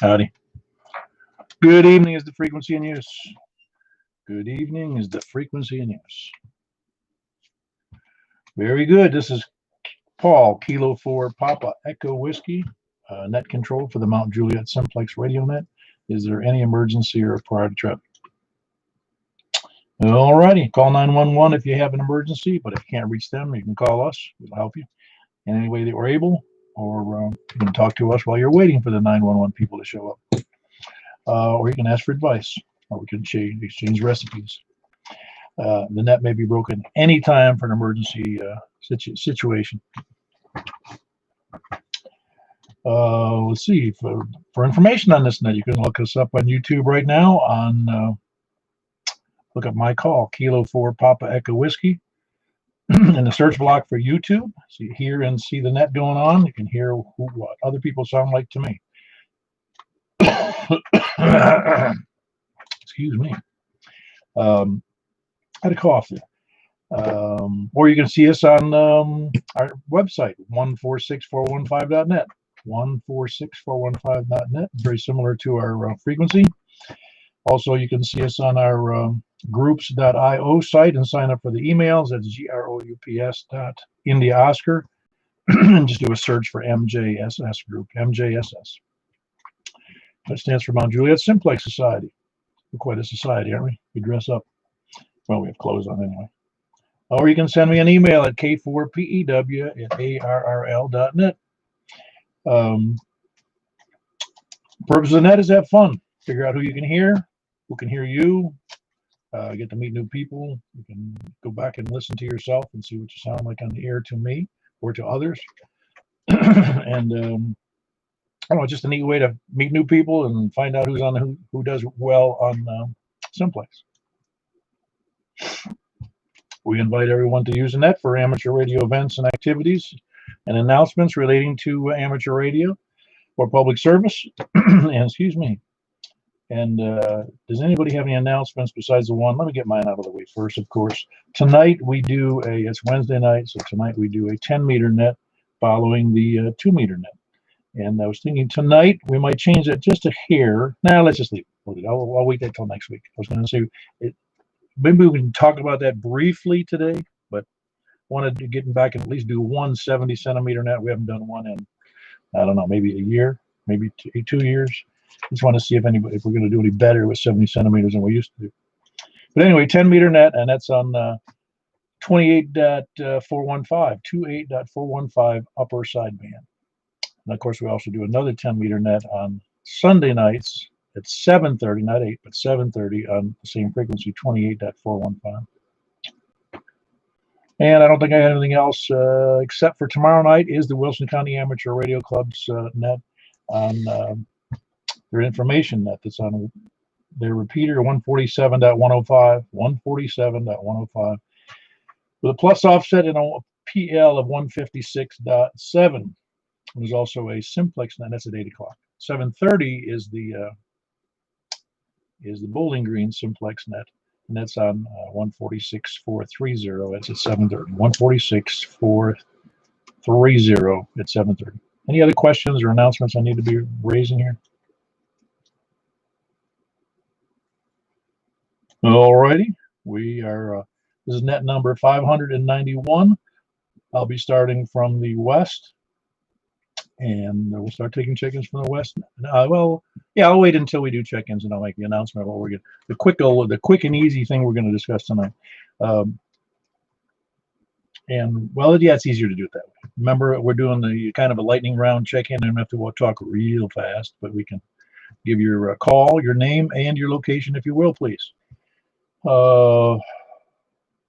Howdy. Good evening is the frequency in use. Good evening is the frequency in use. Very good. This is Paul, Kilo 4 Papa Echo Whiskey, net control for the Mount Juliet Simplex Radio Net. Is there any emergency or priority traffic? All righty. Call 911 if you have an emergency, but if you can't reach them, you can call us. We'll help you in any way that we're able, or you can talk to us while you're waiting for the 911 people to show up. Or you can ask for advice, or we can exchange recipes. The net may be broken anytime for an emergency situation. Let's see. For information on this net, you can look us up on YouTube right now. Look up my call, Kilo 4 Papa Echo Whiskey. In the search block for YouTube, so you hear and see the net going on. You can hear what other people sound like to me. Excuse me. I had a cough there. Or you can see us on our website, 146415.net. 146415.net. Very similar to our frequency. Also, you can see us on our groups.io site and sign up for the emails. That's groups.indiaoscar. Just do a search for MJSS group, MJSS. That stands for Mount Juliet Simplex Society. We're quite a society, aren't we? We dress up. Well, we have clothes on anyway. Or you can send me an email at k4pew@arrl.net. Purpose of the net is to have fun. Figure out who you can hear, who can hear you, get to meet new people. You can go back and listen to yourself and see what you sound like on the air to me or to others. And I don't know, just a neat way to meet new people and find out who's on who does well on Simplex. We invite everyone to use the net for amateur radio events and activities and announcements relating to amateur radio or public service. And excuse me. And does anybody have any announcements besides the one? Let me get mine out of the way first, of course. Tonight we do it's Wednesday night, so tonight we do a 10-meter net following the 2-meter net. And I was thinking tonight we might change that just a hair. Now let's just leave it. I'll wait that till next week. I was going to say, maybe we can talk about that briefly today, but wanted to get back and at least do one 70-centimeter net. We haven't done one in, I don't know, maybe a year, maybe 2 years. Just want to see if we're going to do any better with 70 centimeters than we used to do. But anyway, 10-meter net, and that's on 28.415, 28.415 upper sideband. And of course, we also do another 10-meter net on Sunday nights at 7:30, not 8, but 7:30 on the same frequency, 28.415. And I don't think I have anything else except for tomorrow night is the Wilson County Amateur Radio Club's net on their information net that's on their repeater, 147.105, 147.105, with a plus offset and a PL of 156.7. There's also a Simplex net. That's at 8 o'clock. 7:30 is the Bowling Green Simplex net, and that's on 146.430. That's at 7:30. 146.430 at 7:30. Any other questions or announcements I need to be raising here? Alrighty, we are. This is net number 591. I'll be starting from the west, and we'll start taking check-ins from the west. Well, yeah, I'll wait until we do check-ins, and I'll make the announcement of what we're going. The quick and easy thing we're going to discuss tonight. And well, yeah, it's easier to do it that way. Remember, we're doing the kind of a lightning round check-in, and we have to talk real fast, but we can give your call, your name, and your location, if you will, please.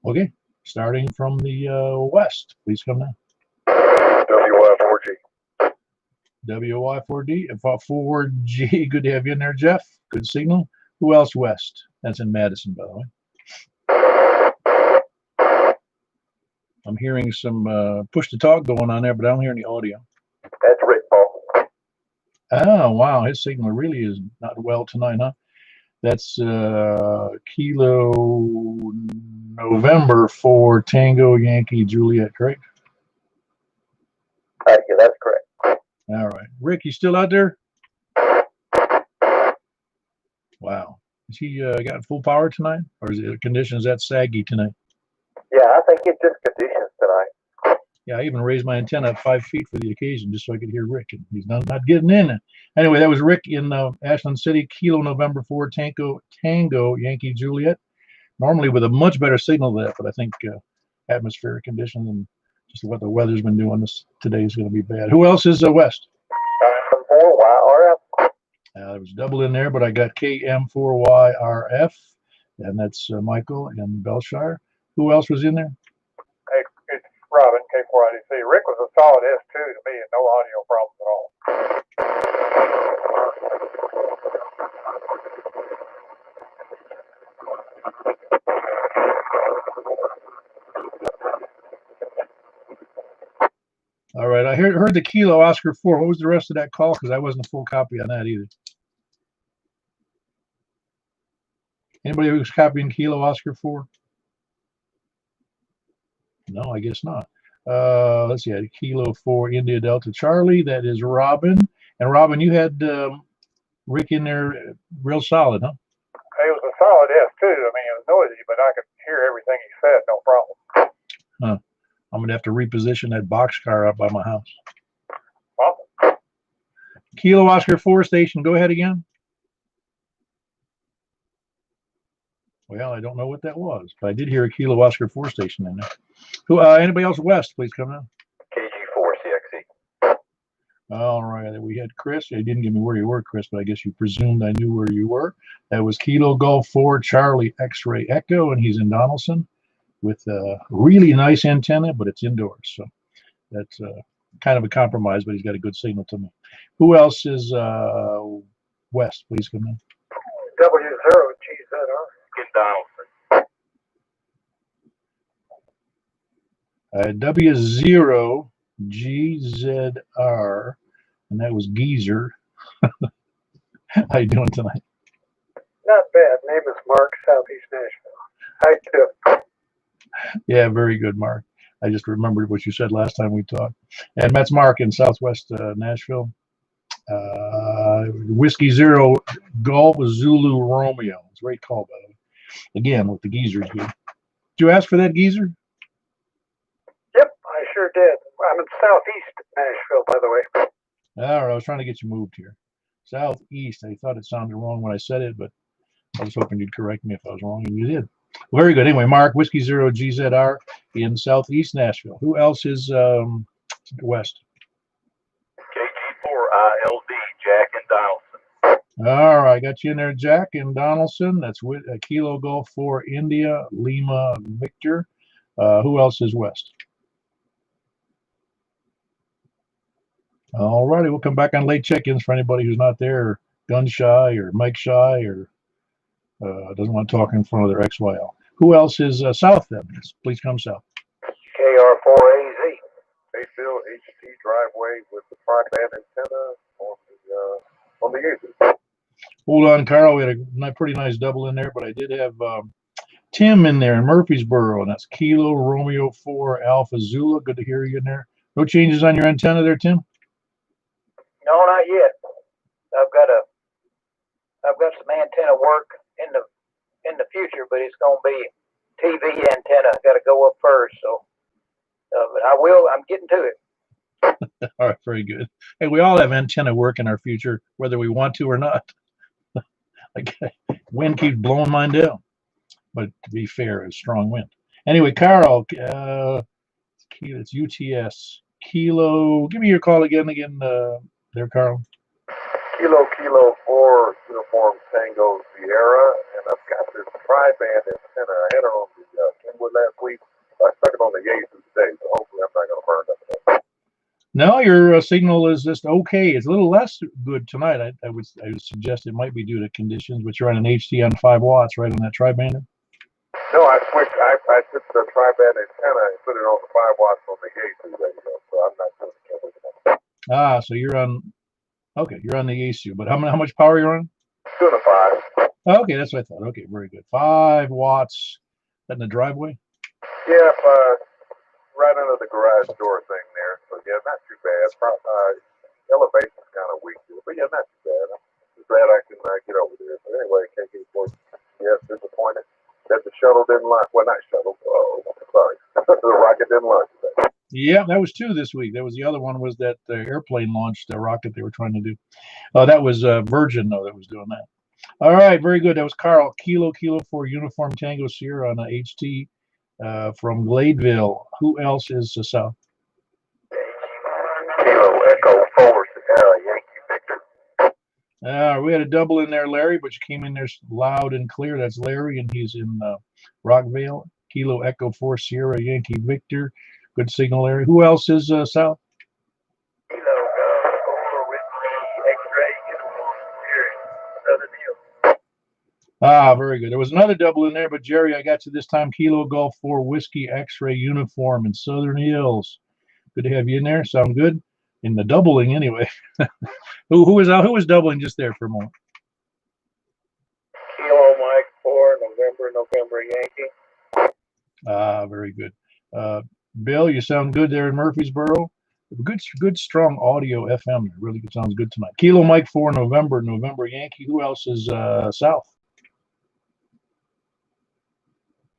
Okay, starting from the west, please come now. WI4G. WI4D, 4G. Good to have you in there, Jeff. Good signal. Who else west? That's in Madison, by the way. I'm hearing some push to talk going on there, but I don't hear any audio. That's Rick, Paul. Oh, wow. His signal really is not well tonight, huh? That's Kilo November for Tango Yankee Juliet, correct? Yeah, that's correct. All right. Rick, you still out there? Yes, Wow. Is he got full power tonight? Or is it conditions that saggy tonight? Yeah, I think it's just conditions tonight. Yeah, I even raised my antenna up 5 feet for the occasion just so I could hear Rick, and he's not getting in. Anyway, that was Rick in Ashland City, Kilo November 4, Tango, Yankee Juliet. Normally with a much better signal than that, but I think atmospheric conditions and just what the weather's been doing today is going to be bad. Who else is west? 4YRF. There was double in there, but I got KM4YRF, and that's Michael and Belshire. Who else was in there? Hey, it's Robin, K4IDC. Rick was a solid S2 to me and no audio problems at all. All right, I heard the Kilo Oscar 4. What was the rest of that call? Because I wasn't a full copy on that either. Anybody who's copying Kilo Oscar 4? No, I guess not. Let's see, Kilo 4 India Delta Charlie. That is Robin. And Robin, you had Rick in there real solid, huh? It was a solid S2. I mean, it was noisy, but I could hear everything he said, no problem. Huh. I'm going to have to reposition that boxcar up by my house. Awesome. Kilo Oscar 4 station, go ahead again. Well, I don't know what that was, but I did hear a Kilo Oscar 4 station in there. Who? Anybody else west, please come in. KG4CXE. All right, we had Chris. They didn't give me where you were, Chris, but I guess you presumed I knew where you were. That was Kilo Golf 4 Charlie X-Ray Echo, and he's in Donaldson with a really nice antenna, but it's indoors. So that's kind of a compromise, but he's got a good signal to me. Who else is west? Please come in. W0GZR in Donaldson. W0GZR, and that was Geezer. How you doing tonight? Not bad. Name is Mark, Southeast Nashville. How you doing? Yeah, very good, Mark. I just remembered what you said last time we talked. And that's Mark in Southwest Nashville. Whiskey Zero Golf Zulu Romeo. It's a great call, by the way. Again, with the geezers here. Did you ask for that geezer? Yep, I sure did. I'm in Southeast Nashville, by the way. All right, I was trying to get you moved here. Southeast. I thought it sounded wrong when I said it, but I was hoping you'd correct me if I was wrong, and you did. Very good. Anyway, Mark, Whiskey Zero GZR in Southeast Nashville. Who else is west? KG4ILD, Jack in Donaldson. All right, got you in there, Jack in Donaldson. That's with Kilo Golf 4 India Lima Victor. Who else is west? All righty, we'll come back on late check-ins for anybody who's not there, or gun shy, or mic shy, or doesn't want to talk in front of their XYL. Who else is south then? Please come south. KR4AZ. Bayfield HT driveway with the broadband antenna on the exit. Hold on, Carl. We had a pretty nice double in there, but I did have Tim in there in Murfreesboro, and that's Kilo Romeo 4 Alpha Zulu. Good to hear you in there. No changes on your antenna there, Tim? No, not yet. I've got some antenna work in the future, but it's going to be TV antenna. Got to go up first, so but I will. I'm getting to it. All right, very good. Hey, we all have antenna work in our future, whether we want to or not. Like, wind keeps blowing mine down, but to be fair, it's strong wind. Anyway, Carl, it's UTS Kilo. Give me your call again, there, Carl. Kilo 4 Uniform Tango Sierra, and I've got this tri-band antenna. I had it on the Kenwood last week. I stuck it on the Yates today, so hopefully I'm not going to burn up. No, your signal is just okay. It's a little less good tonight. I would suggest it might be due to conditions, but you're on an HT on 5 watts, right, on that tri-band? No, I switched. I took the tri-band antenna and put it on the 5 watts on the Yates radio, so I'm not doing the Kenwood. Ah, so you're on. Okay, you're on the ASU, but how much power you're on? 2 to 5. Okay, that's what I thought. Okay, very good. 5 watts. That in the driveway? Yeah, right under the garage door thing there. So yeah, not too bad. Elevation's kind of weak, but yeah, not too bad. I'm just glad I can get over there. But anyway, shuttle didn't launch. Well, not shuttle. Oh, sorry. The rocket didn't launch today. Yeah, that was 2 this week. That was the other one was that airplane launched rocket they were trying to do. That was Virgin, though, that was doing that. All right, very good. That was Carl. Kilo for Uniform Tango Sierra on HT from Gladeville. Who else is South? Kilo Echo 4 Sierra Yankee Victor. We had a double in there, Larry, but you came in there loud and clear. That's Larry, and he's in Rockvale. Kilo Echo 4 Sierra Yankee Victor. Good signal, Larry. Who else is South? Kilo 4 Whiskey X-Ray Uniform Sierra Southern Hills. Very good. There was another double in there, but Jerry, I got you this time. Kilo Golf 4 Whiskey X-Ray Uniform in Southern Hills. Good to have you in there. Sound good? In the doubling, anyway. Who was out? Who was doubling just there for a moment? Kilo Mike 4 November Yankee. Very good. Bill, you sound good there in Murfreesboro. Good, strong audio FM. Really sounds good tonight. Kilo Mike 4 November Yankee. Who else is South?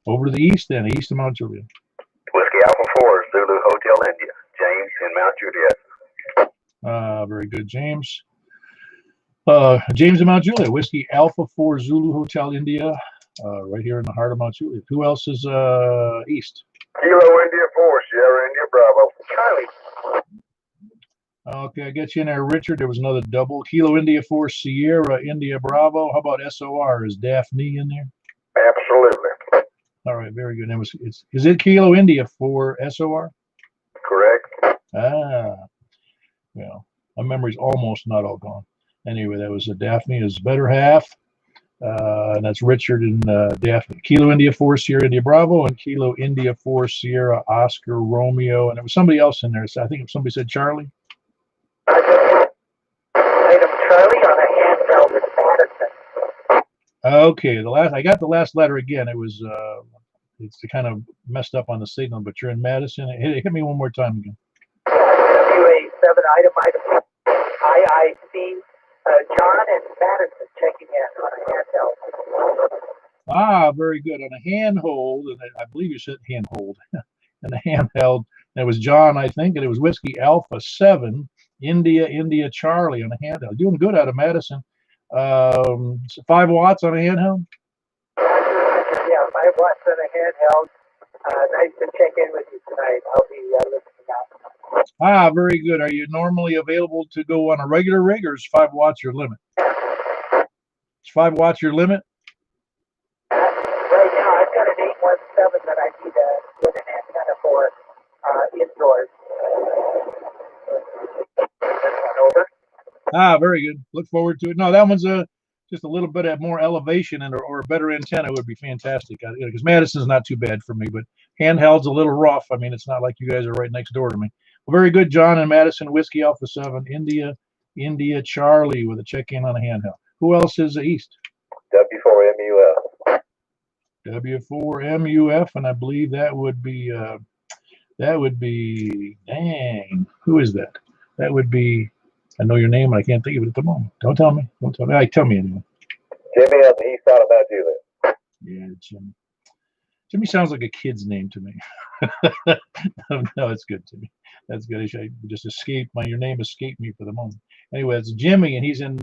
Over to the east then, east of Mount Juliet. Whiskey Alpha 4 Zulu Hotel India. James in Mount Juliet. Very good, James. James in Mount Juliet. Whiskey Alpha 4 Zulu Hotel India. Right here in the heart of Mount Juliet. Who else is east? Kilo India 4 Sierra India Bravo. Charlie. Okay, I get you in there, Richard. There was another double. Kilo India 4 Sierra India Bravo. How about SOR? Is Daphne in there? Absolutely. All right, very good. Is it Kilo India for SOR? Correct. Well, my memory's almost not all gone. Anyway, that was Daphne, his better half. And that's Richard and Daphne. Kilo India 4 Sierra India Bravo and Kilo India 4 Sierra Oscar Romeo. And there was somebody else in there. So I think somebody said Charlie. Item Charlie on a handheld with Madison. Okay, I got the last letter again. It was it's kind of messed up on the signal, but you're in Madison. Hit me one more time again. WA7 item IIC. John and Madison checking in on a handheld. Very good. On a handhold, and I believe you said handhold, and a handheld. That was John, I think, and it was Whiskey Alpha 7, India Charlie on a handheld. Doing good out of Madison. 5 watts on a handheld? Yeah, 5 watts on a handheld. Nice to check in with you tonight. I'll be listening out. Very good. Are you normally available to go on a regular rig, or is 5 watts your limit? Is 5 watts your limit? Right now, I've got an 817 that I need to put an antenna for indoors. Over. Very good. Look forward to it. No, that one's just a little bit of more elevation or a better antenna would be fantastic. Because Madison's not too bad for me, but handheld's a little rough. I mean, it's not like you guys are right next door to me. Well, very good, John and Madison. Whiskey Alpha 7, India Charlie with a check-in on a handheld. Who else is east? W4MUF. W4MUF, and I believe that would be dang. Who is that? That would be. I know your name, and I can't think of it at the moment. Don't tell me. Tell me anyway. Jimmy on the east side of Mount Juliet. Yeah, Jimmy. Jimmy sounds like a kid's name to me. No, it's good to me. That's good. I just escaped. Your name escaped me for the moment. Anyway, it's Jimmy, and he's in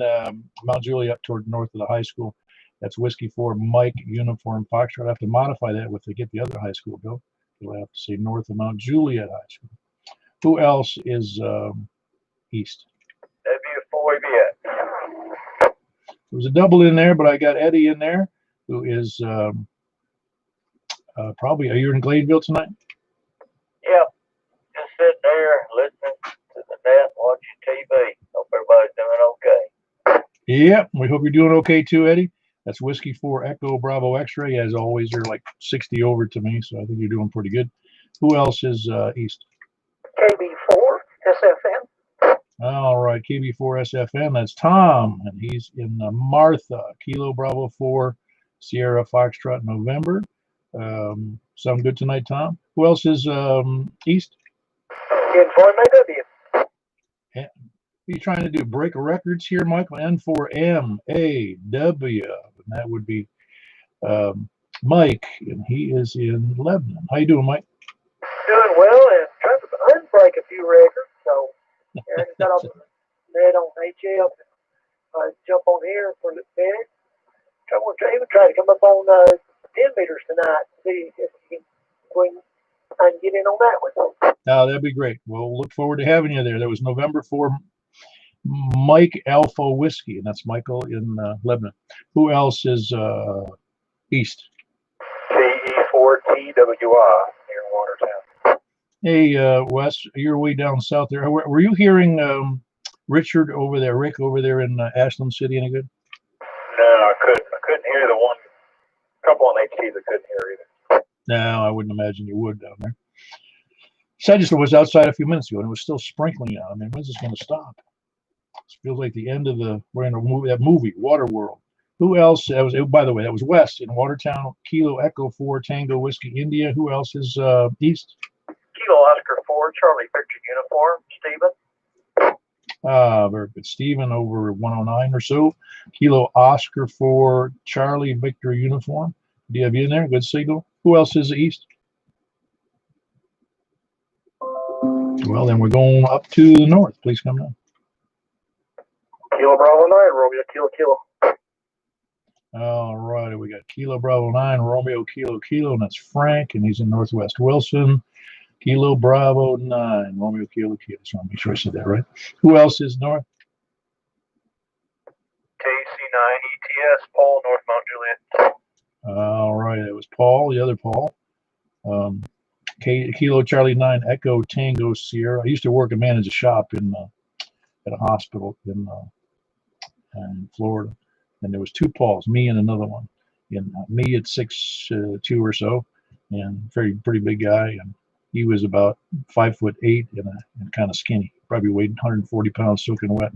Mount Juliet up toward north of the high school. That's Whiskey 4 Mike Uniform Foxtrot. I have to modify that to get the other high school, Bill. You'll have to say north of Mount Juliet High School. Who else is east? W4VS. There was a double in there, but I got Eddie in there, who is probably. Are you in Gladeville tonight? Yeah, just sitting there listening to the net, watching TV. Hope everybody's doing okay. Yeah, we hope you're doing okay too, Eddie. That's Whiskey 4 Echo Bravo X-Ray. As always, you're like 60 over to me, so I think you're doing pretty good. Who else is east? KB4 SFM. All right, KB4 SFM. That's Tom, and he's in Martha. Kilo Bravo 4 Sierra Foxtrot November. Sound good tonight, Tom? Who else is east? N4MAW. What are you trying to do? Break records here, Michael? N4MAW. And that would be Mike, and he is in Lebanon. How you doing, Mike? Doing well and trying to unbreak a few records. So I just got off the net on HF and jump on here for a little bit. I want to even try to come up on 10 meters tonight. See if I can get in on that one. Oh, that'd be great. We'll look forward to having you there. That was November for Mike Alpha Whiskey, and that's Michael in Lebanon. Who else is east? CE4TWI near Watertown. Hey, Wes, you're way down south there. Were you hearing Richard over there, Rick over there in Ashland City any good? No, I couldn't hear the one. Couple on HTs I couldn't hear either. No, I wouldn't imagine you would down there. So I just was outside a few minutes ago, and it was still sprinkling out. I mean, when's this going to stop? It feels like the end of we're in that movie, Waterworld. Who else? By the way, that was West in Watertown, Kilo Echo 4, Tango Whiskey, India. Who else is east? Kilo Oscar 4, Charlie Victor uniform, Stephen. Very good. Stephen over 109 or so. Kilo Oscar 4, Charlie Victor uniform. Do you have you in there? Good signal. Who else is east? Well, then we're going up to the north. Please come down. Kilo Bravo 9, Romeo Kilo. All right, we got Kilo Bravo 9, Romeo Kilo, and that's Frank, and he's in Northwest Wilson. Kilo Bravo 9, Romeo Kilo. Just want to make sure I said that right. Who else is north? KC9 ETS, Paul, North Mount Juliet. All right, it was Paul, the other Paul. Kilo Charlie 9, Echo Tango Sierra. I used to work and manage a shop at a hospital in Florida. And there was two Pauls, me and another one. And me at 6'2" or so, and pretty big guy. And he was about 5'8" and kind of skinny, probably weighed 140 pounds soaking wet.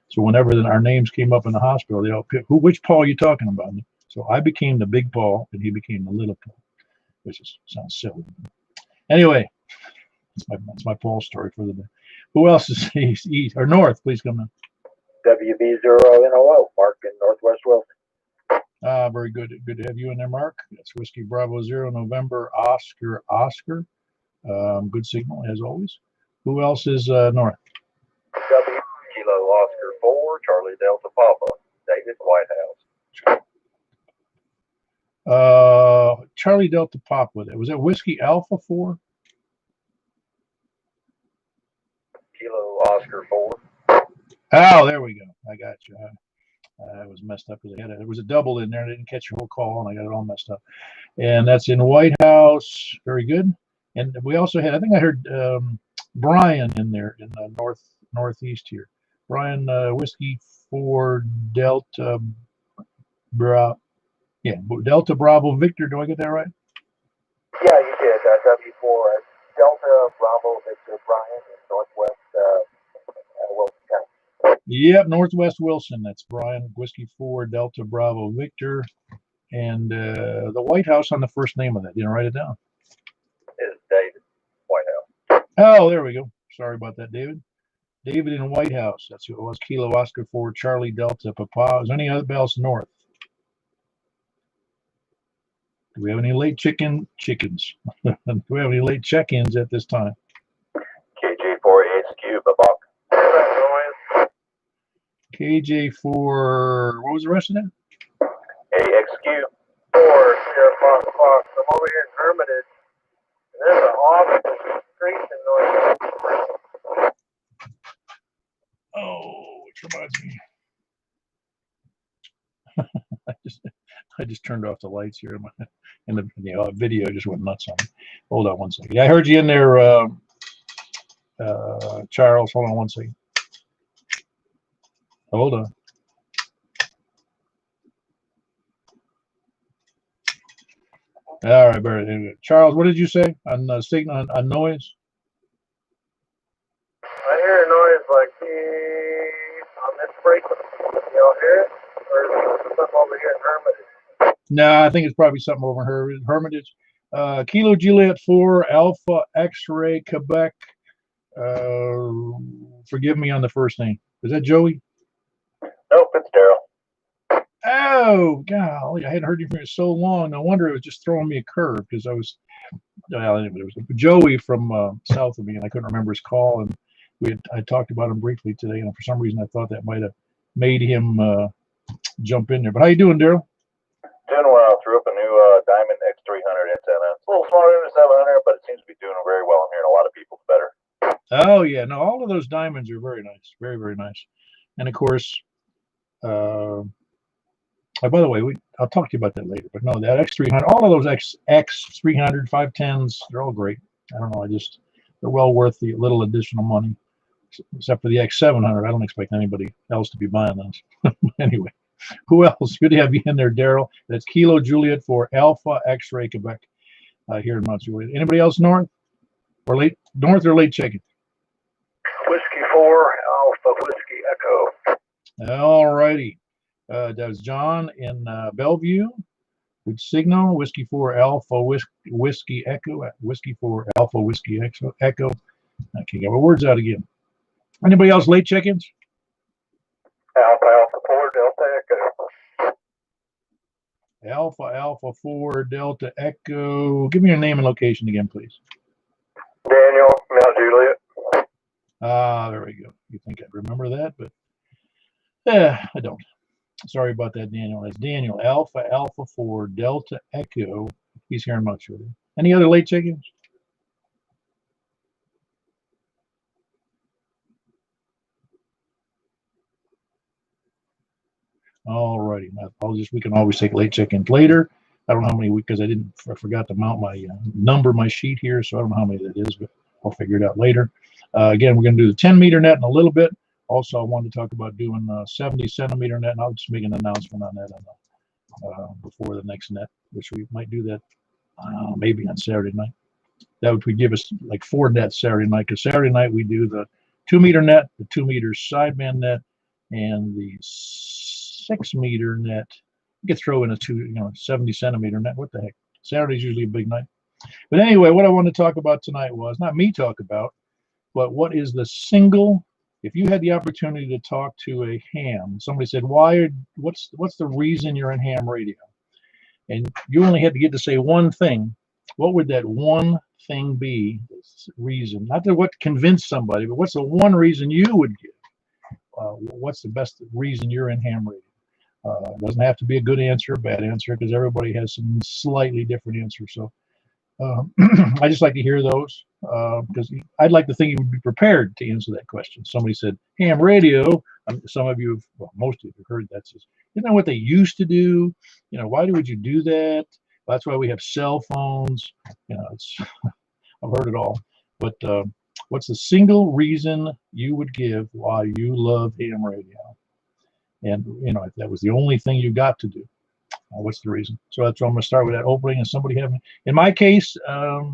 So whenever our names came up in the hospital, they all picked, which Paul are you talking about? So I became the big Paul, and he became the little Paul, which sounds silly. Anyway, that's my Paul story for the day. Who else is east or north? Please come in. WB0NOO, Mark in Northwest Wilson. Very good. Good to have you in there, Mark. That's Whiskey Bravo 0, November, Oscar. Good signal, as always. Who else is north? W Kilo Oscar 4, Charlie Delta Papa, David Whitehouse. Charlie Delta Papa. Was that Whiskey Alpha 4? Kilo Oscar 4. Oh, there we go. I got you. I was messed up because there was a double in there. I didn't catch your whole call, and I got it all messed up. And that's in White House. Very good. And we also had, I think I heard Brian in there in the northeast here. Brian, Whiskey 4 Delta Bravo. Yeah, Delta Bravo Victor. Do I get that right? Yeah, you did. W4 Delta Bravo Victor Brian in Northwest Wilson County. Yep, Northwest Wilson. That's Brian, Whiskey 4 Delta Bravo Victor. And the White House on the first name of that. Didn't write it down. Is David Whitehouse. Oh, there we go. Sorry about that, David. David in White House. That's who it was. Kilo Oscar 4 Charlie Delta Papa. Is there any other bells north? Do we have any late chickens? Do we have any late check-ins at this time? KJ4HQ, Babak. KJ4, what was the rest of that? AXQ. 4, Sierra Fox. I'm over here in Hermitage. There's an office street in North. Oh, which reminds me. I just turned off the lights here, and the video just went nuts on me. Hold on one second. Yeah, I heard you in there, Charles. Hold on one second. Hold on. All right, Barry. Charles, what did you say on signal on noise? I hear a noise like on this frequency. Y'all hear it? Or is it something over here in Hermitage? No, I think it's probably something over in Hermitage. Kilo Juliet 4 Alpha X-Ray Quebec. Forgive me on the first name. Is that Joey? Nope, it's Daryl. Oh, golly, I hadn't heard you from you so long. No wonder it was just throwing me a curve because well, anyway, it was Joey from south of me, and I couldn't remember his call. And I talked about him briefly today, and for some reason I thought that might have made him jump in there. But how you doing, Daryl? Doing well. Threw up a new Diamond X300 antenna. It's a little smaller than a 700, but it seems to be doing very well. I'm hearing a lot of people's better. Oh yeah, no, all of those diamonds are very nice, very very nice. And of course, oh, by the way, I'll talk to you about that later. But no, that X300, all of those X300, 510s, they're all great. I don't know, they're well worth the little additional money. Except for the X700, I don't expect anybody else to be buying those. Anyway, who else? Good to have you in there, Daryl. That's Kilo Juliet for Alpha X-Ray Quebec here in Montreal. Anybody else north or late chicken? Whiskey 4, Alpha Whiskey Echo. All righty. That was John in Bellevue. Good signal. Whiskey 4 Alpha Whiskey Echo. Whiskey 4 Alpha Whiskey Echo. I can't get my words out again. Anybody else late check-ins? Alpha 4 Delta Echo. Alpha 4 Delta Echo. Give me your name and location again, please. Daniel, Mount Juliet. There we go. You think I'd remember that, but I don't. Sorry about that, Daniel. That's Daniel. Alpha 4 Delta Echo. He's here in Montreal. Any other late check-ins? All righty. We can always take late check-ins later. I don't know how many because I forgot to mount my my sheet here, so I don't know how many that is, but I'll figure it out later. Again, we're going to do the 10-meter net in a little bit. Also, I wanted to talk about doing 70-centimeter net, and I'll just make an announcement on that before the next net, which we might do that maybe on Saturday night. That would give us like 4 nets Saturday night, because Saturday night we do the 2-meter net, the 2-meter sideband net, and the 6-meter net. You could throw in a 70-centimeter net. What the heck? Saturday's usually a big night. But anyway, what I wanted to talk about tonight was not me talk about, but what is the single. If you had the opportunity to talk to a ham, somebody said, what's the reason you're in ham radio? And you only had to get to say one thing. What would that one thing be? Reason, not that what convinced somebody, but what's the one reason you would give? What's the best reason you're in ham radio? It doesn't have to be a good answer, a bad answer, because everybody has some slightly different answers. So I just like to hear those because I'd like to think you would be prepared to answer that question. Somebody said ham radio. Some of you, most of you have heard that. Says, isn't that what they used to do? Why would you do that? Well, that's why we have cell phones. I've heard it all. But what's the single reason you would give why you love ham radio? And if that was the only thing you got to do, what's the reason? So that's why I'm going to start with that opening. And somebody having, in my case, I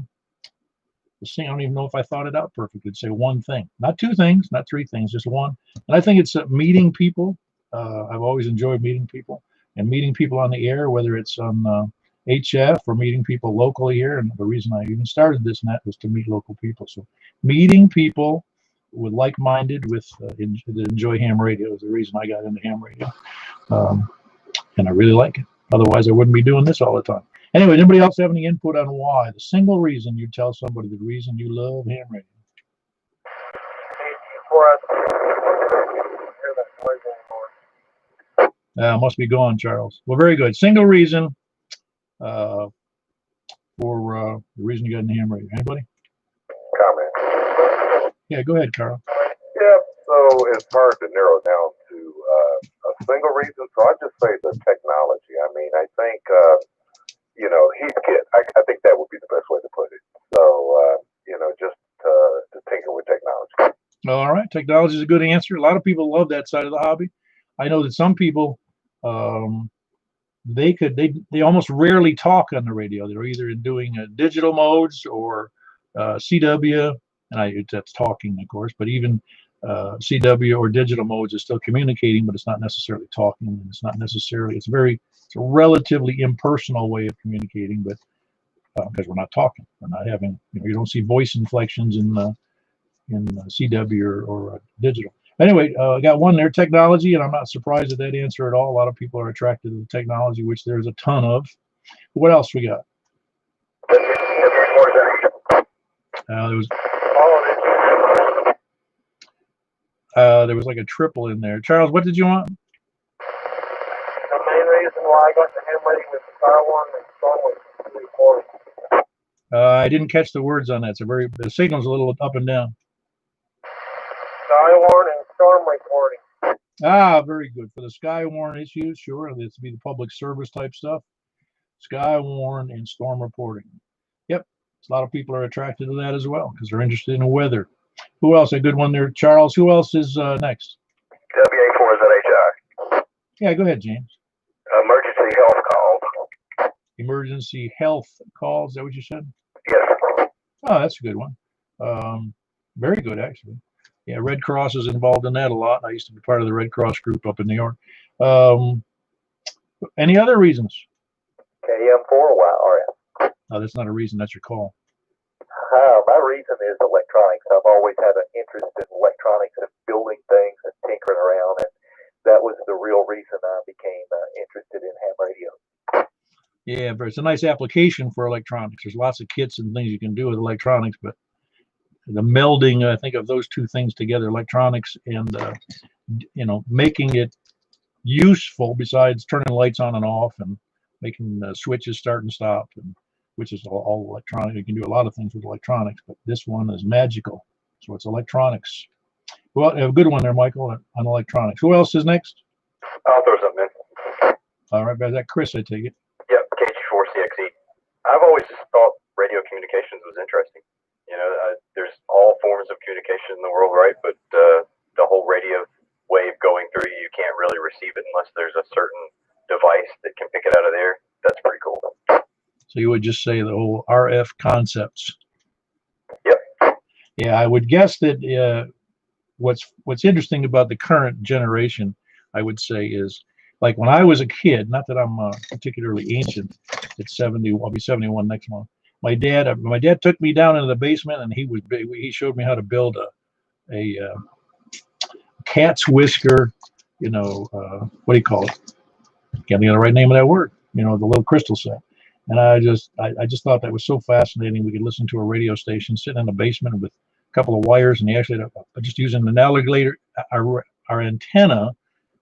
don't even know if I thought it out perfectly. Say one thing, not 2 things, not 3 things, just one. And I think it's meeting people. I've always enjoyed meeting people and meeting people on the air, whether it's on HF or meeting people locally here. And the reason I even started this net was to meet local people. So meeting people with like-minded that enjoy ham radio is the reason I got into ham radio. And I really like it. Otherwise, I wouldn't be doing this all the time. Anyway, anybody else have any input on why? The single reason you tell somebody the reason you love ham radio? Must be gone, Charles. Well, very good. Single reason for the reason you got into ham radio. Anybody? Comment. Yeah, go ahead, Carl. Yeah, so it's hard to narrow down to a single reason. So I just say the technology. I mean, I think, I think that would be the best way to put it. So, just to tinker with technology. All right. Technology is a good answer. A lot of people love that side of the hobby. I know that some people, they almost rarely talk on the radio. They're either doing digital modes or CW, and that's talking, of course, but even CW or digital modes is still communicating, but it's not necessarily talking. It's a relatively impersonal way of communicating, but because we're not talking, we're not having, you don't see voice inflections in CW or digital. Anyway, I got one there, technology, and I'm not surprised at that answer at all. A lot of people are attracted to the technology, which there's a ton of. What else we got? There was there was like a triple in there. Charles, what did you want? The main reason why I got the ham radio with the fire one and strong was recording. I didn't catch the words on that. The signal's a little up and down. Skywarn and storm recording. Ah, very good. For the Skywarn issues, sure. This would be the public service type stuff. Skywarn and storm reporting. Yep. A lot of people are attracted to that as well because they're interested in the weather. Who else? A good one there, Charles. Who else is next? WA4ZHI. Yeah, go ahead, James. Emergency health calls. Emergency health calls. Is that what you said? Yes. Oh, that's a good one. Very good, actually. Yeah, Red Cross is involved in that a lot. I used to be part of the Red Cross group up in New York. Any other reasons? KM4YRF. No, that's not a reason. That's your call. My reason is electronics. I've always had an interest in electronics and building things and tinkering around, and that was the real reason I became interested in ham radio. Yeah, but it's a nice application for electronics. There's lots of kits and things you can do with electronics, but the melding, I think, of those two things together, electronics and making it useful besides turning lights on and off and making switches start and stop, and which is all electronic. You can do a lot of things with electronics, but this one is magical. So it's electronics. Well, a good one there, Michael, on electronics. Who else is next? I'll throw something in. All right, is that Chris, I take it? Yep, KG4CXE. I've always thought radio communications was interesting. There's all forms of communication in the world, right? But the whole radio wave going through you can't really receive it unless there's a certain device that can pick it out of there. That's pretty cool. So you would just say the whole RF concepts. Yep. Yeah, I would guess that what's interesting about the current generation, I would say, is like when I was a kid, not that I'm particularly ancient, at 70, I'll be 71 next month. My dad took me down into the basement, and he showed me how to build a cat's whisker, what do you call it? Can't think of the right name of that word. The little crystal set. And I just thought that was so fascinating. We could listen to a radio station sitting in the basement with a couple of wires, and he actually just using an alligator. Our antenna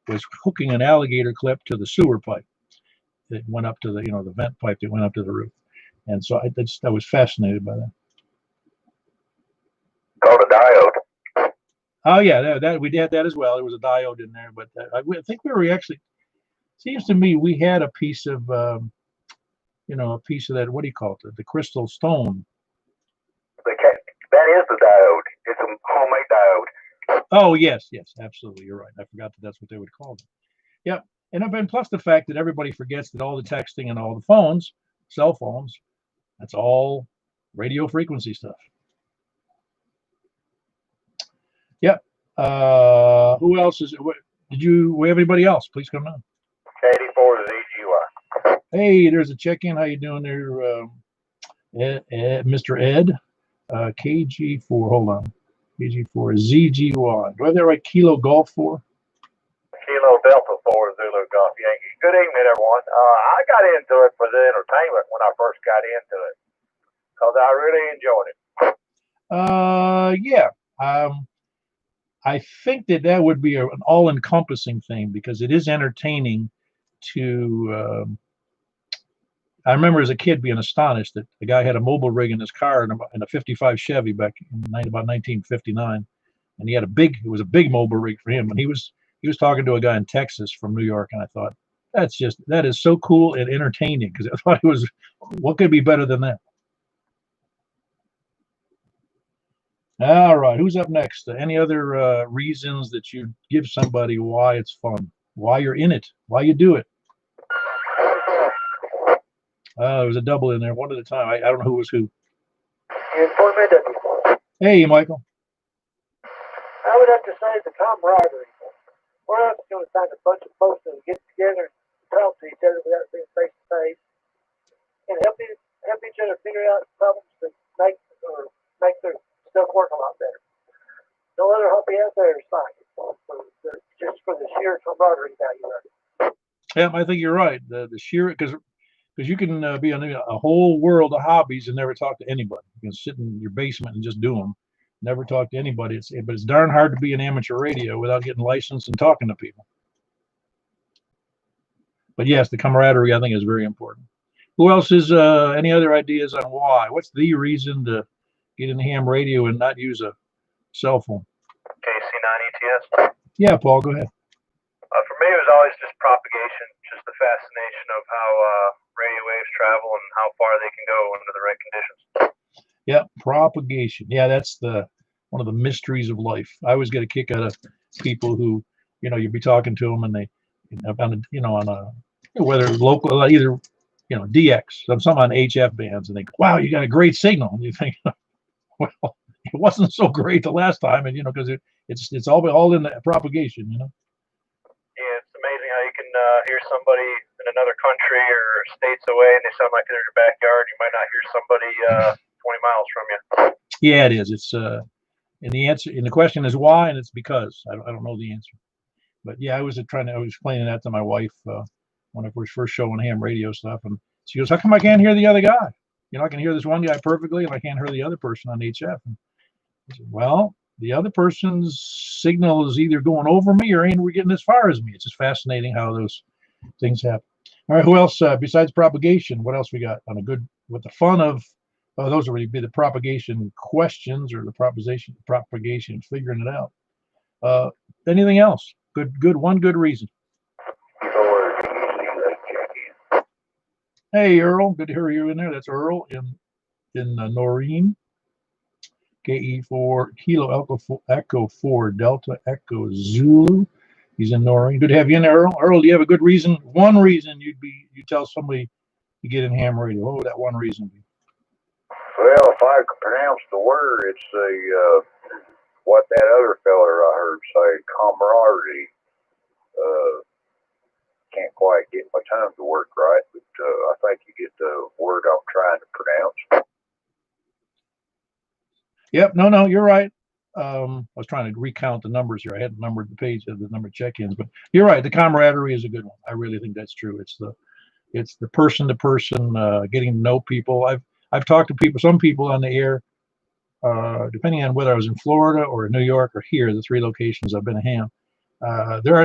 was hooking an alligator clip to the sewer pipe that went up to the vent pipe that went up to the roof. And so I was fascinated by that. Called a diode. Oh yeah, that we had that as well. There was a diode in there, but I think we were actually. Seems to me we had a piece of a piece of that. What do you call it? The crystal stone. That is the diode. It's a homemade diode. Oh yes, absolutely. You're right. I forgot that's what they would call it. Yep. And plus the fact that everybody forgets that all the texting and all the phones, cell phones, that's all radio frequency stuff. Yep. Who else is? We have anybody else? Please come on. KD4ZGY. Hey, there's a check-in. How you doing there, Mr. Ed? KG4. Hold on. KG4 ZGY. Do I have that right? Kilo Golf 4. Kilo Delta 4 Zulu Golf Yankee. Good evening, everyone. I got into it for the entertainment when I first got into it because I really enjoyed it. Yeah. I think that would be an all-encompassing thing because it is entertaining to. I remember as a kid being astonished that the guy had a mobile rig in his car in a 55 Chevy back in about 1959, and it was a big mobile rig for him, and he was talking to a guy in Texas from New York, and I thought that is so cool and entertaining because I thought what could be better than that? All right, who's up next? Any other reasons that you give somebody why it's fun, why you're in it, why you do it? There was a double in there, one at a time. I don't know who was who. Hey, Michael. I would have to say the camaraderie. We're not going to find a bunch of folks that get together and talk to each other without being face to face, and help each other figure out problems that make their stuff work a lot better. No other hobby out there is like it. just for the sheer camaraderie value of it. Yeah, I think you're right. The sheer, because you can be on a whole world of hobbies and never talk to anybody. You can sit in your basement and just do them, never talk to anybody. But it's darn hard to be an amateur radio without getting licensed and talking to people. But yes, the camaraderie I think is very important. Who else is any other ideas on why? What's the reason to get in ham radio and not use a cell phone? KC9 ETS. Yeah, Paul, go ahead. For me, it was always just propagation, just the fascination of how radio waves travel and how far they can go under the right conditions. Yeah, propagation. Yeah, that's one of the mysteries of life. I always get a kick out of people who, you'd be talking to them and they, on a whether local, either DX, some on HF bands, and they go, "Wow, you got a great signal." And you think, well, it wasn't so great the last time, and because it's all in the propagation, Yeah, it's amazing how you can hear somebody in another country or states away, and they sound like they're in your backyard. You might not hear somebody 20 miles from you. Yeah, it is. It's and the question is why, and it's because I don't know the answer. But yeah, I was explaining that to my wife when I was first showing ham radio stuff, and she goes, "How come I can't hear the other guy? I can hear this one guy perfectly, and I can't hear the other person on HF." And I said, "Well, the other person's signal is either going over me or ain't getting as far as me." It's just fascinating how those things happen. All right, who else besides propagation? What else we got on with the fun of? Oh, those would be the propagation questions or the propagation figuring it out. Anything else? One good reason. Hey, Earl, good to hear you in there. That's Earl in Noreen. KE4 Kilo Echo 4 Delta Echo Zulu. He's in Noreen. Good to have you in there, Earl. Earl, do you have a good reason? One reason you tell somebody to get in ham radio. What would that one reason be? Well, if I could pronounce the word, it's what that other feller I heard say, camaraderie. Can't quite get my tongue to work right, but I think you get the word I'm trying to pronounce. Yep, no, you're right. I was trying to recount the numbers here. I hadn't numbered the page of the number of check-ins, but you're right. The camaraderie is a good one. I really think that's true. It's the person to person, getting to know people. I've talked to people, some people on the air, depending on whether I was in Florida or New York or here, the three locations I've been a ham. There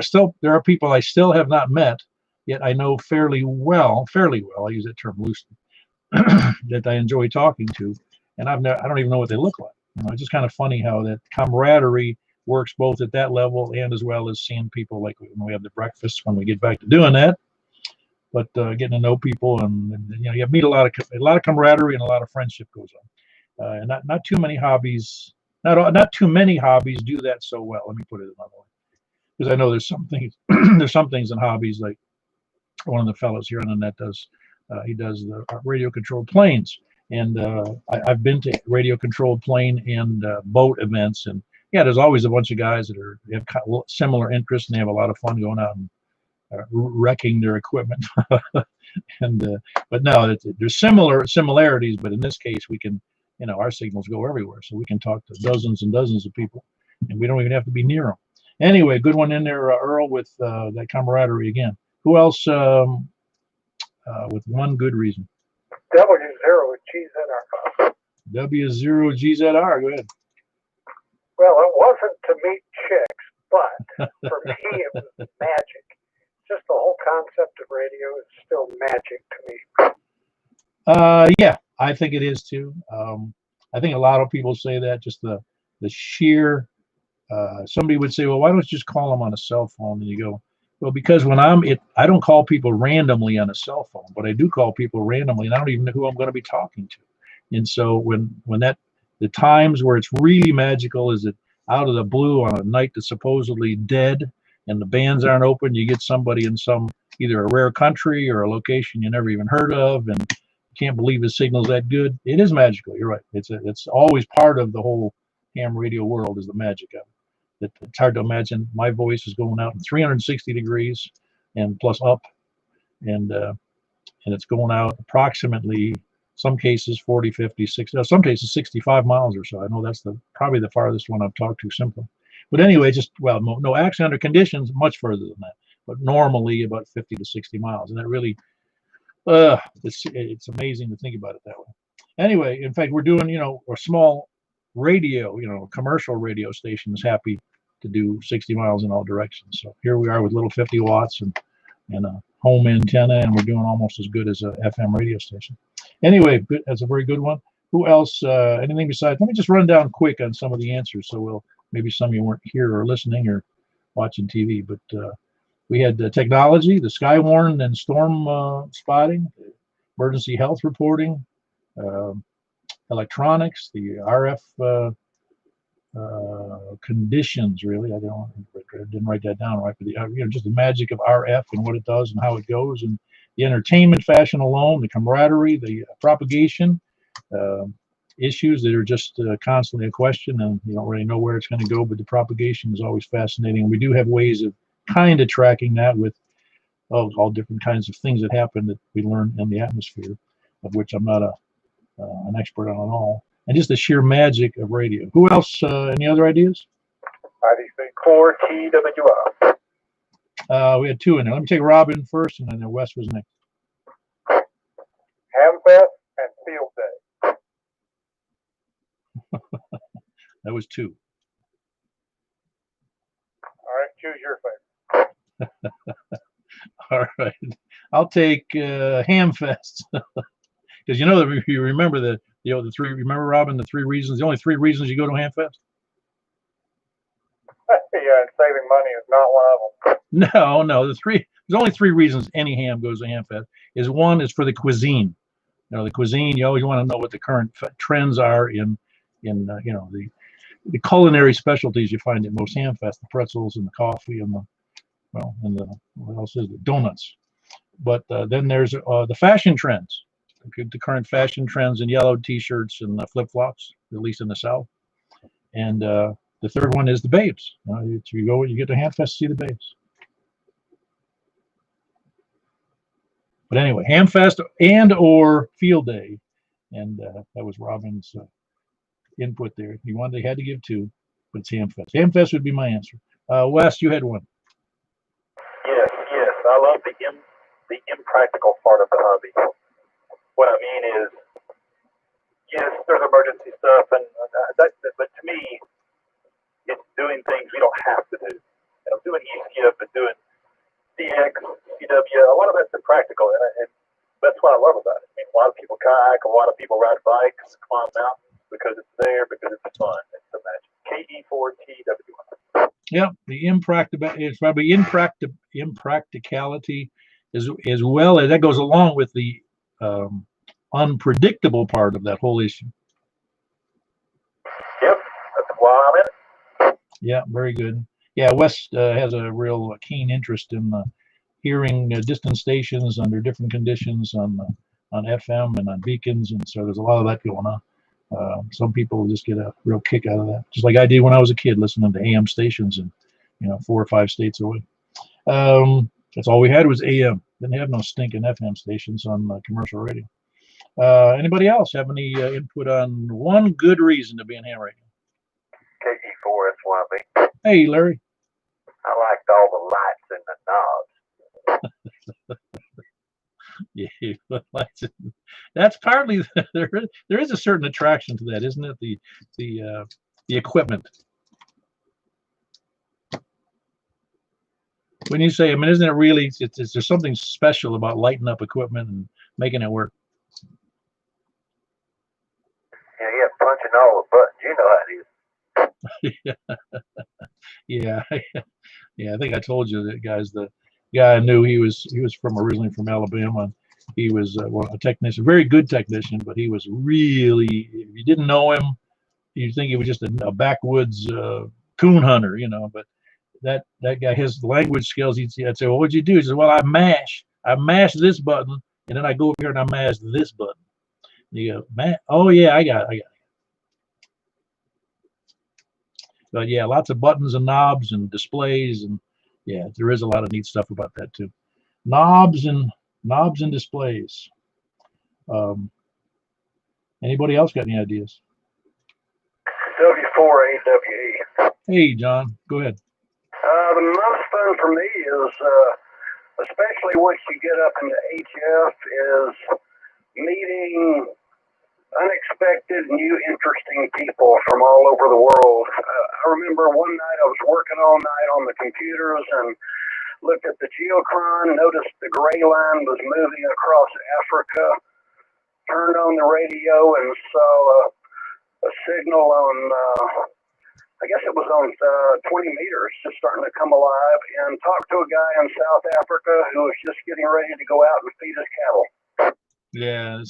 are people I still have not met, yet I know fairly well, I use that term loosely, that I enjoy talking to, and I don't even know what they look like. It's just kind of funny how that camaraderie works both at that level and as well as seeing people like when we have the breakfast when we get back to doing that. But getting to know people and you meet a lot of camaraderie and a lot of friendship goes on. And not too many hobbies, not too many hobbies do that so well. Let me put it another way. Because I know there's some things in hobbies, like one of the fellows here on the net does the radio controlled planes, and I've been to radio controlled plane and boat events, and yeah, there's always a bunch of guys that have similar interests and they have a lot of fun going out and wrecking their equipment. But no, there's similarities, but in this case we can, our signals go everywhere, so we can talk to dozens and dozens of people, and we don't even have to be near them. Anyway, good one in there, Earl, with that camaraderie again. Who else with one good reason? W0GZR. W0GZR, go ahead. Well, it wasn't to meet chicks, but for me it was magic. Just the whole concept of radio is still magic to me. Yeah, I think it is too. I think a lot of people say that, just the sheer. Somebody would say, "Well, why don't you just call them on a cell phone?" And you go, "Well, because when I don't call people randomly on a cell phone, but I do call people randomly, and I don't even know who I'm going to be talking to." And so when the times where it's really magical is that out of the blue on a night that's supposedly dead and the bands aren't open, you get somebody in either a rare country or a location you never even heard of, and you can't believe his signal's that good. It is magical. You're right. It's always part of the whole ham radio world, is the magic of it. It's hard to imagine my voice is going out in 360 degrees and plus up, and it's going out approximately, some cases 40, 50, 60, some cases 65 miles or so. I know that's probably the farthest one I've talked to simply. But anyway, just, well, no, actually under conditions much further than that, but normally about 50 to 60 miles. And that really, it's amazing to think about it that way. Anyway, in fact, we're doing, a small radio, commercial radio station is happy to do 60 miles in all directions. So here we are with little 50 watts and a home antenna, and we're doing almost as good as a FM radio station. Anyway, that's a very good one. Who else? Anything besides? Let me just run down quick on some of the answers. So maybe some of you weren't here or listening or watching TV, but we had technology, the Skywarn and storm spotting, emergency health reporting, electronics, the RF conditions. Really, I didn't write that down right, but just the magic of RF and what it does and how it goes, and the entertainment fashion alone, the camaraderie, the propagation. Issues that are just constantly a question, and you don't really know where it's going to go, but the propagation is always fascinating. And we do have ways of kind of tracking that with all different kinds of things that happen that we learn in the atmosphere, of which I'm not an expert on at all. And just the sheer magic of radio. Who else? Any other ideas? IDC4TWR. We had two in there. Let me take Robin first, and then Wes was next. Hamfest and Field Day. That was two. All right, choose your favorite. All right, I'll take Hamfest, because if you remember the three. Remember, Robin, the three reasons. The only three reasons you go to Hamfest. Yeah, and saving money is not one of them. No. There's only three reasons any ham goes to Hamfest. One is for the cuisine. The cuisine. You always want to know what the current trends are in the culinary specialties you find at most Hamfest, the pretzels and the coffee and what else is it? Donuts. But then there's the fashion trends, the current fashion trends in yellow T-shirts and flip-flops, at least in the South. And the third one is the babes. You get to Hamfest to see the babes. But anyway, Hamfest and or Field Day, and that was Robin's input there. He had to give two, but it's Hamfest. Hamfest would be my answer. Wes, you had one. Yes. I love the impractical part of the hobby. What I mean is, yes, there's emergency stuff, but to me, it's doing things we don't have to do. And I'm doing ESKIP and doing CX, CW. A lot of that's impractical, and that's what I love about it. I mean, a lot of people kayak, a lot of people ride bikes, climb mountains because it's there, because it's fun. It's the magic. KE4TWR. Yeah, it's probably impracticality as well as that goes along with the unpredictable part of that whole issue. Yep, that's why I'm in it. Yeah, very good. Yeah, Wes has a real keen interest in hearing distant stations under different conditions on FM and on beacons, and so there's a lot of that going on. Some people just get a real kick out of that, just like I did when I was a kid, listening to AM stations and 4 or 5 states away. That's all we had was AM. Didn't have no stinking FM stations on commercial radio. Anybody else have any input on one good reason to be in ham radio? KE4SYB. Hey, Larry. I liked all the lights and the knobs. Yeah, that's partly there is a certain attraction to that, isn't it? The equipment. When you say, isn't it really? There's something special about lighting up equipment and making it work. Yeah, punching all the buttons. You know how it is. Yeah. I think I told you that, guys. The guy I knew, he was originally from Alabama. And he was a technician, very good technician, but he was really, if you didn't know him, you'd think he was just a backwoods coon hunter, But that guy, his language skills, I'd say, well, what'd you do? He said, well, I mash this button, and then I go over here and I mash this button. You go, man, oh yeah, I got it. But yeah, lots of buttons and knobs and displays, and yeah, there is a lot of neat stuff about that too. Knobs and displays. Anybody else got any ideas? KG4AWE. Hey, John, go ahead. The most fun for me is, especially once you get up into HF, is meeting unexpected, new, interesting people from all over the world. I remember one night I was working all night on the computers and looked at the geochron, noticed the gray line was moving across Africa, turned on the radio and saw a signal on, I guess it was on 20 meters, just starting to come alive, and talked to a guy in South Africa who was just getting ready to go out and feed his cattle. Yeah,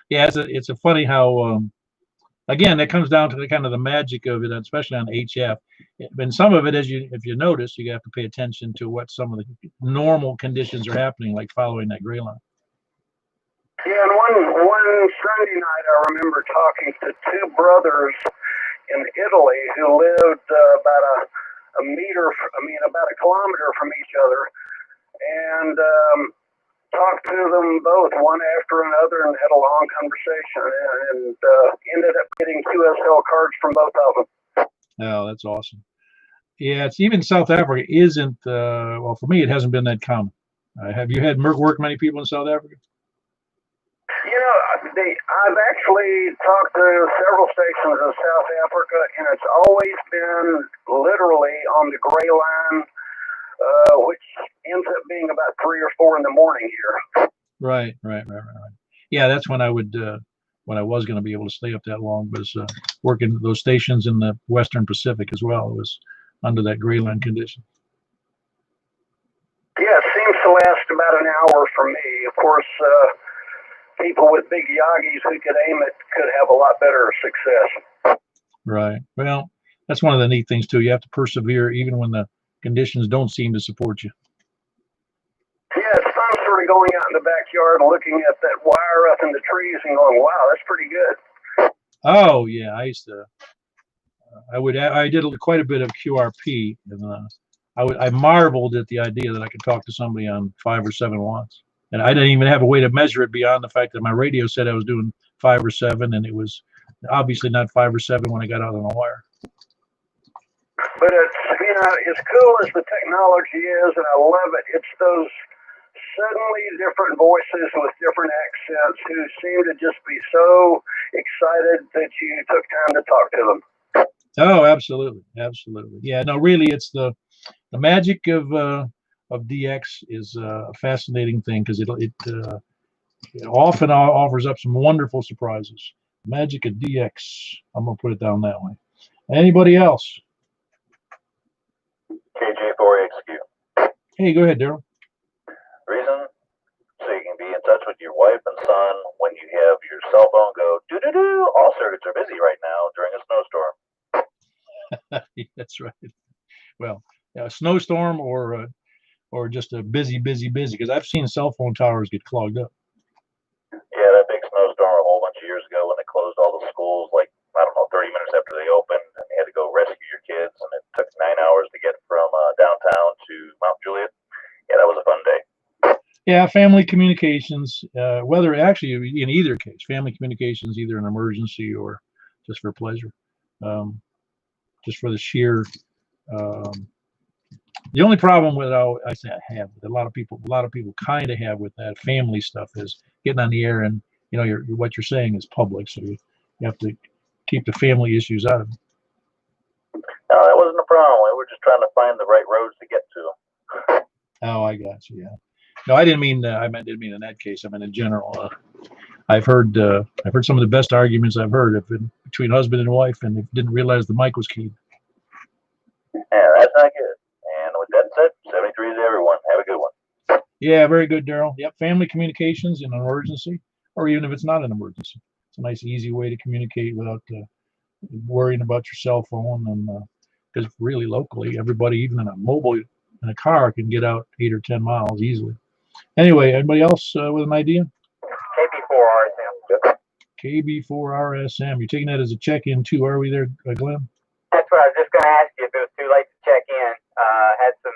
yeah, it's a funny how again that comes down to the kind of the magic of it, especially on HF. And some of it, if you notice, you have to pay attention to what some of the normal conditions are happening, like following that gray line. Yeah, and one Sunday night, I remember talking to two brothers in Italy who lived about about a kilometer from each other, and talked to them both one after another and had a long conversation, and ended up getting QSL cards from both of them. Oh, that's awesome. Yeah, it's even South Africa isn't well, for me it hasn't been that common. Have you had work many people in South Africa? You know, I've actually talked to several stations in South Africa, and it's always been literally on the gray line, which ends up being about 3 or 4 in the morning here. Right. Yeah, that's when I would when I was going to be able to stay up that long, was working those stations in the Western Pacific as well. It was under that gray line condition. Yeah, it seems to last about an hour for me. Of course, people with big Yagis who could aim it could have a lot better success. Right. Well, that's one of the neat things too. You have to persevere even when the conditions don't seem to support you. Yeah, it's fun sort of going out in the backyard and looking at that wire up in the trees and going, wow, that's pretty good. Oh yeah, I used to. I did quite a bit of QRP, and I marveled at the idea that I could talk to somebody on 5 or 7 watts, and I didn't even have a way to measure it beyond the fact that my radio said I was doing 5 or 7, and it was obviously not 5 or 7 when I got out on the wire. But it's, you know, as cool as the technology is, and I love it, it's those suddenly different voices with different accents who seem to just be so excited that you took time to talk to them. Oh, absolutely. Yeah, no, really, it's the magic of DX is a fascinating thing, because it often offers up some wonderful surprises. Magic of DX. I'm gonna put it down that way. Anybody else? KJ4XQ. Hey, go ahead, Daryl. Reason? So you can be in touch with your wife and son when you have your cell phone go doo-doo-doo. All circuits are busy right now during a snowstorm. That's right. Well, a snowstorm or just a busy, because I've seen cell phone towers get clogged up. Yeah, that big snowstorm a whole bunch of years ago when they closed all the schools, like, I don't know, 30 minutes after they opened, and you had to go rescue your kids, and it took 9 hours to get from downtown to Mount Juliet. Yeah, that was a fun day. Yeah, family communications, whether actually in either case, family communications, either an emergency or just for pleasure, just for the sheer. The only problem with I say I have, a lot of people kind of have with that family stuff, is getting on the air and what you're saying is public, so you have to keep the family issues out of it. No, that wasn't a problem. We were just trying to find the right roads to get to them. Oh, I got you. Yeah. No, I didn't mean in that case. I mean in general. I've heard some of the best arguments I've heard have been between husband and wife, and they didn't realize the mic was keyed. Yeah, that's not good. And with that said, 73 is everyone. Have a good one. Yeah, very good, Daryl. Yep, family communications in an emergency, or even if it's not an emergency. It's a nice, easy way to communicate without worrying about your cell phone, and because really locally, everybody, even in a car, can get out 8 or 10 miles easily. Anyway, anybody else with an idea? KB4RSM. KB4RSM. You're taking that as a check-in too, are we there, Glenn? That's what I was just going to ask you, if it was too late to check in. Had some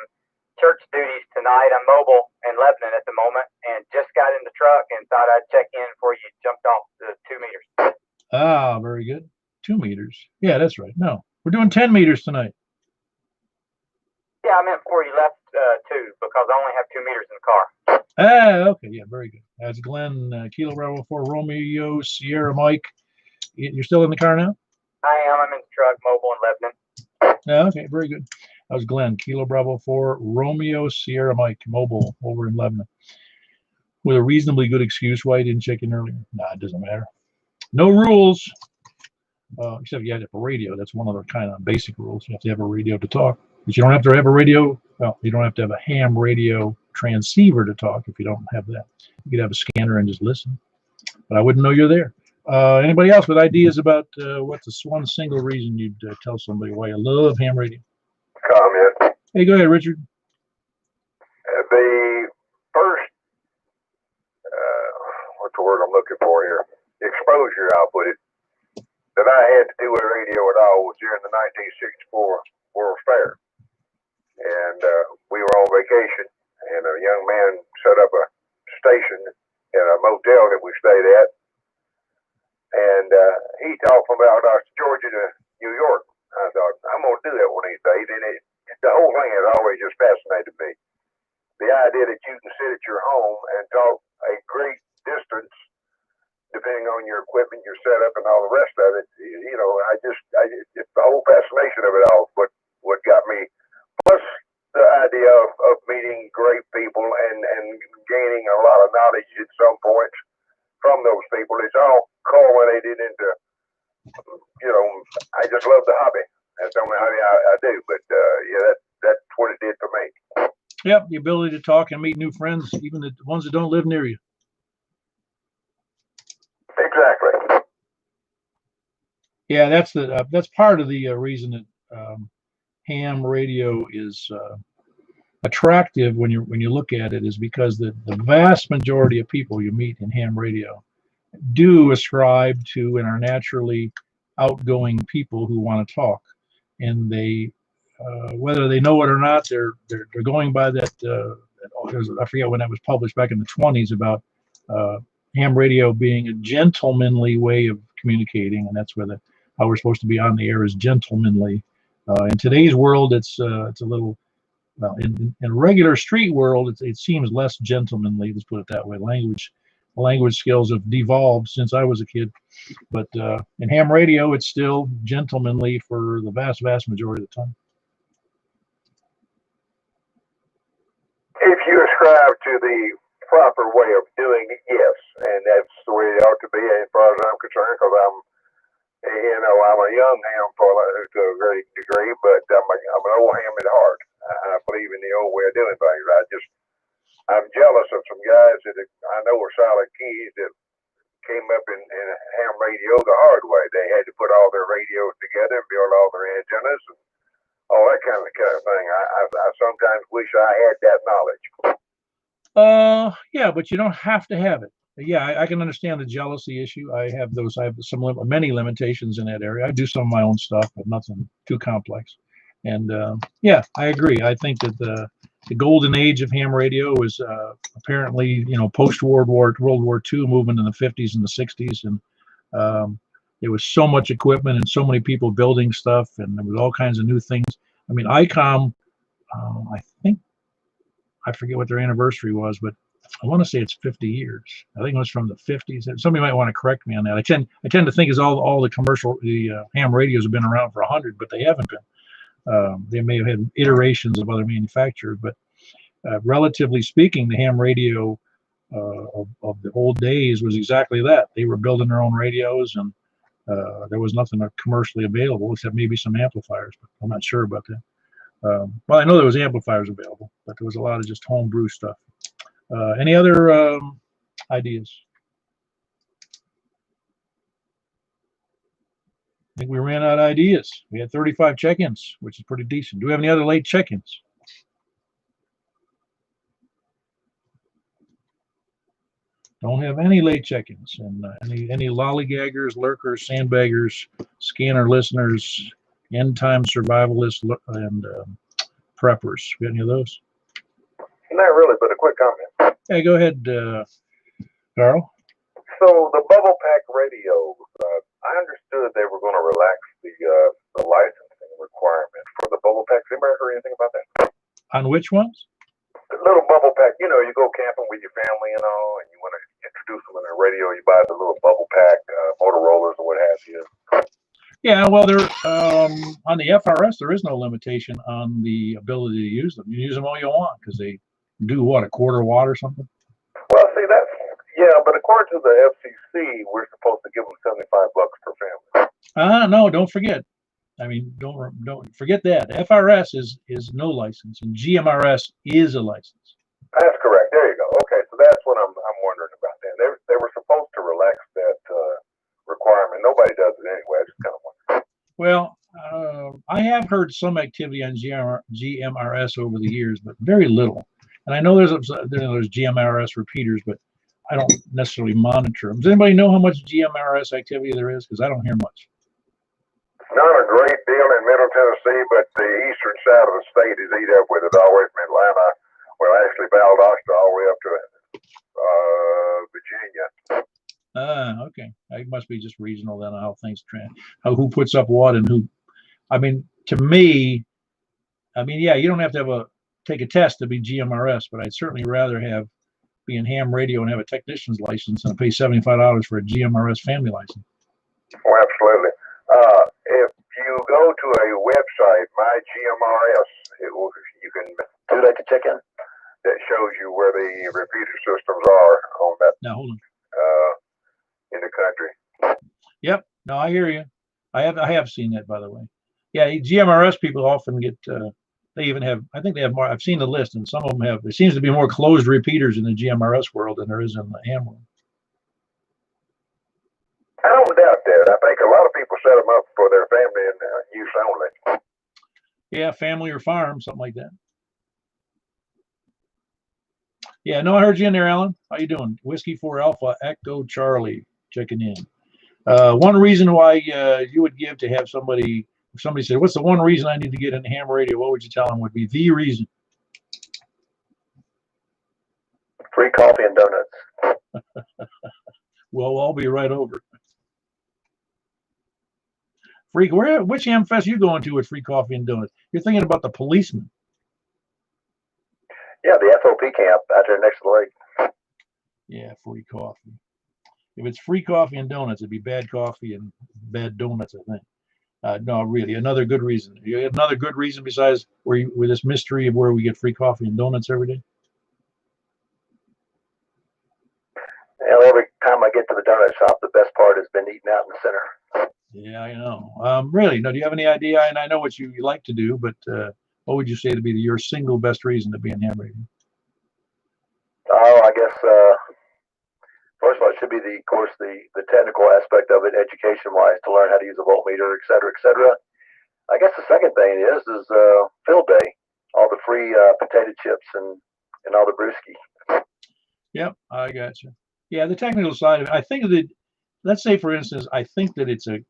church duties tonight. I'm mobile in Lebanon at the moment, and just got in the truck and thought I'd check in before you jumped off the 2 meters. Ah, very good. 2 meters. Yeah, that's right. No, we're doing 10 meters tonight. Yeah, I meant before you left too, because I only have 2 meters in the car. Ah, okay, yeah, very good. That's Glenn, Kilo Bravo 4 Romeo Sierra Mike. You're still in the car now? I am. I'm in the truck, mobile in Lebanon. Yeah, okay, very good. That was Glenn, Kilo Bravo 4 Romeo Sierra Mike, mobile over in Lebanon. With a reasonably good excuse why he didn't check in earlier. Nah, it doesn't matter. No rules, except you have to have a radio. That's one of the kind of basic rules. You have to have a radio to talk. But you don't have to have a radio. Well, you don't have to have a ham radio transceiver to talk if you don't have that. You could have a scanner and just listen. But I wouldn't know you're there. Anybody else with ideas about what's the one single reason you'd tell somebody why you love ham radio? Comment. Hey, go ahead, Richard. The first, what's the word I'm looking for here? Exposure, I'll put it, that I had to do with radio at all was during the 1964 World Fair. And we were on vacation, and a young man set up a station at a motel that we stayed at. And he talked about Georgia to New York. I thought, I'm going to do that one of these days. And the whole thing has always just fascinated me. The idea that you can sit at your home and talk a great distance, depending on your equipment, your setup, and all the rest of it. You know, it's the whole fascination of it all. What got me, plus the idea of meeting great people and gaining a lot of knowledge at some point from those people. It's all culminated into, you know, I just love the hobby. That's the only hobby I do. But yeah, that's what it did for me. Yep, the ability to talk and meet new friends, even the ones that don't live near you. Exactly. Yeah, that's part of the reason that ham radio is attractive when you look at it, is because the vast majority of people you meet in ham radio do ascribe to and are naturally outgoing people who want to talk, and they whether they know it or not, they're going by that. I forget when that was published back in the 20s about ham radio being a gentlemanly way of communicating, and that's where how we're supposed to be on the air is gentlemanly. In today's world, it's a little, well, in regular street world, it seems less gentlemanly. Let's put it that way. Language skills have devolved since I was a kid, but in ham radio, it's still gentlemanly for the vast majority of the time. If you ascribe to the proper way of doing it, yes, and that's the way it ought to be, as far as I'm concerned, because I'm a young ham fella to a great degree, but I'm an old ham at heart. I believe in the old way of doing things. I'm jealous of some guys that I know are solid keys that came up in ham radio the hard way. They had to put all their radios together and build all their antennas and all that kind of thing. I sometimes wish I had that knowledge. Yeah, but you don't have to have it. Yeah, I can understand the jealousy issue. I have many limitations in that area. I do some of my own stuff, but nothing too complex. And yeah, I agree. I think that the golden age of ham radio was apparently, post World War II, movement in the 50s and the 60s, and there was so much equipment and so many people building stuff, and there was all kinds of new things. I mean, ICOM, I forget what their anniversary was, but I want to say it's 50 years. I think it was from the 50s. Somebody might want to correct me on that. I tend to think is all the ham radios have been around for 100, but they haven't been. They may have had iterations of other manufacturers, but relatively speaking, the ham radio of the old days was exactly that. They were building their own radios, and there was nothing commercially available except maybe some amplifiers, but I'm not sure about that. Well, I know there was amplifiers available, but there was a lot of just homebrew stuff. Any other ideas? I think we ran out of ideas. We had 35 check-ins, which is pretty decent. Do we have any other late check-ins? Don't have any late check-ins. And any lollygaggers, lurkers, sandbaggers, scanner listeners, end-time survivalists, and preppers. Got any of those? Not really, but a quick comment. Hey, go ahead, Carl. So the bubble pack radios, I understood they were going to relax the licensing requirement for the bubble packs. Anybody heard anything about that? On which ones? The little bubble pack, you know, you go camping with your family and all, and you want to introduce them in the radio, you buy the little bubble pack, Motorola's or what have you. Yeah, well, there on the FRS there is no limitation on the ability to use them. You use them all you want because they do what, a quarter watt or something. Well, see, that's, yeah, but according to the FCC, we're supposed to give them $75 per family. No, don't forget. I mean, don't forget that. FRS is no license, and GMRS is a license. That's correct. There you go. Okay, so that's what I'm wondering about. Then they were supposed to relax that requirement. Nobody does it anyway. I just kind of wonder. Well, I have heard some activity on GMRS over the years, but very little. And I know there's GMRS repeaters, but I don't necessarily monitor them. Does anybody know how much GMRS activity there is? Because I don't hear much. Not a great deal in Middle Tennessee, but the eastern side of the state is eat up with it all the way from Atlanta, well, actually Valdosta, all the way up to Virginia. Okay. It must be just regional then, how things trend, who puts up what and who. I mean, to me, yeah, you don't have to take a test to be GMRS, but I'd certainly rather be in ham radio and have a technician's license than pay $75 for a GMRS family license. Oh, absolutely. If you go to a website, My GMRS, you can do that to check in. That shows you where the repeater systems are on that. Now hold on. In the country. Yep. No, I hear you. I have seen that, by the way. Yeah, GMRS people often get. They even have. I think they have more. I've seen the list, and some of them have. There seems to be more closed repeaters in the GMRS world than there is in the ham world. I don't doubt that. I think a lot of people set them up for their family and use only. Yeah, family or farm, something like that. Yeah, no, I heard you in there, Alan. How you doing? Whiskey 4 Alpha Echo Charlie checking in. One reason why you would give to have somebody, if somebody said, what's the one reason I need to get into ham radio? What would you tell them would be the reason? Free coffee and donuts. Well, I'll be right over. Free, which ham fest you going to with free coffee and donuts? You're thinking about the policeman. Yeah, the FOP camp out there next to the lake. Yeah, free coffee. If it's free coffee and donuts, it'd be bad coffee and bad donuts, I think. No, really, another good reason. You have another good reason besides with this mystery of where we get free coffee and donuts every day? Well, every time I get to the donut shop, the best part has been eating out in the center. Yeah, I know. Really, no, do you have any idea? And I know what you like to do, but what would you say to be your single best reason to be in ham radio? Oh, I guess first of all, it should be the technical aspect of it, education-wise, to learn how to use a voltmeter, et cetera, et cetera. I guess the second thing is field day, all the free potato chips and all the brewski. Yep, I got you. Yeah, the technical side of it. I think that, let's say for instance, I think that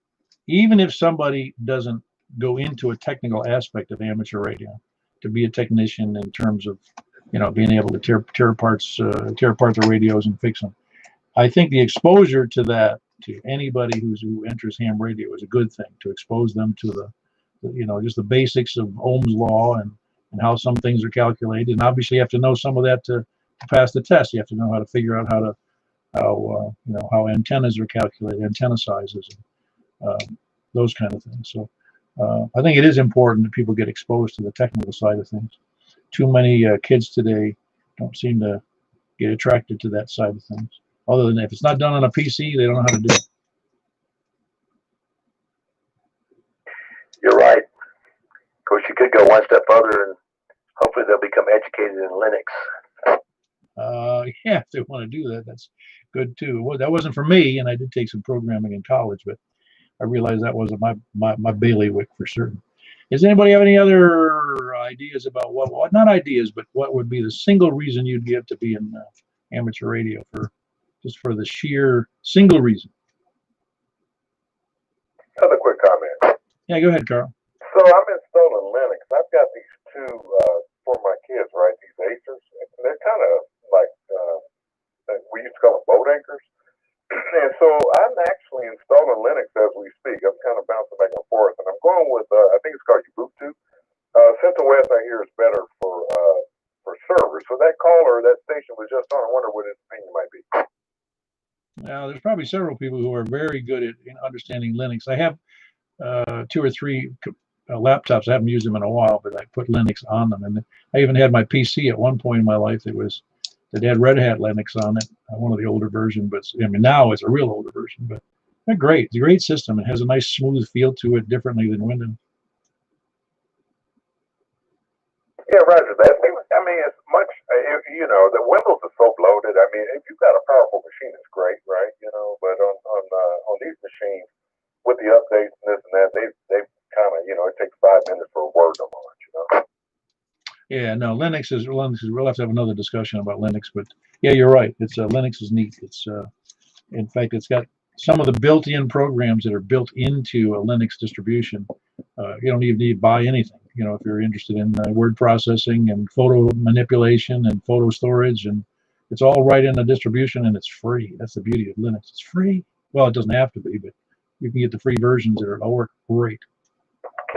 even if somebody doesn't go into a technical aspect of amateur radio, to be a technician in terms of, being able to tear apart the radios and fix them. I think the exposure to that, to anybody who enters ham radio, is a good thing, to expose them to just the basics of Ohm's law and how some things are calculated. And obviously you have to know some of that to pass the test. You have to know how to figure out how antennas are calculated, antenna sizes, those kind of things. So I think it is important that people get exposed to the technical side of things. Too many kids today don't seem to get attracted to that side of things. Other than if it's not done on a PC, they don't know how to do it. You're right. Of course, you could go one step further and hopefully they'll become educated in Linux. Yeah, if they want to do that, that's good too. Well, that wasn't for me, and I did take some programming in college, but I realized that wasn't my bailiwick for certain. Does anybody have any other ideas about what not ideas, but what would be the single reason you'd give to be in amateur radio, just for the sheer single reason? Another quick comment. Yeah, go ahead, Carl. So I'm installing Linux. I've got these two for my kids, right? These Acers. They're kind of like we used to call them boat anchors. And so I'm actually actually installing Linux as we speak. I'm kind of bouncing back and forth, and I'm going with I think it's called Ubuntu. CentOS I hear is better for servers. So that caller, that station was just on. I wonder what his opinion might be. Now, there's probably several people who are very good at understanding Linux. I have 2 or 3 laptops. I haven't used them in a while, but I put Linux on them. And I even had my PC at one point in my life that had Red Hat Linux on it, one of the older versions. But I mean, now it's a real older version. But they're great. It's a great system. It has a nice smooth feel to it, differently than Windows. Yeah, Roger that. I mean, it's much, the Windows is so bloated. I mean, if you've got a powerful machine, it's great, right? But on these machines, with the updates and this and that, they kind of, it takes 5 minutes for a word to launch, Yeah, no, Linux is, we'll have to have another discussion about Linux, but yeah, you're right. It's Linux is neat. It's in fact, it's got some of the built-in programs that are built into a Linux distribution. You don't even need to buy anything. If you're interested in word processing and photo manipulation and photo storage, and it's all right in the distribution, and it's free. That's the beauty of Linux. It's free. Well, it doesn't have to be, but you can get the free versions that all work great.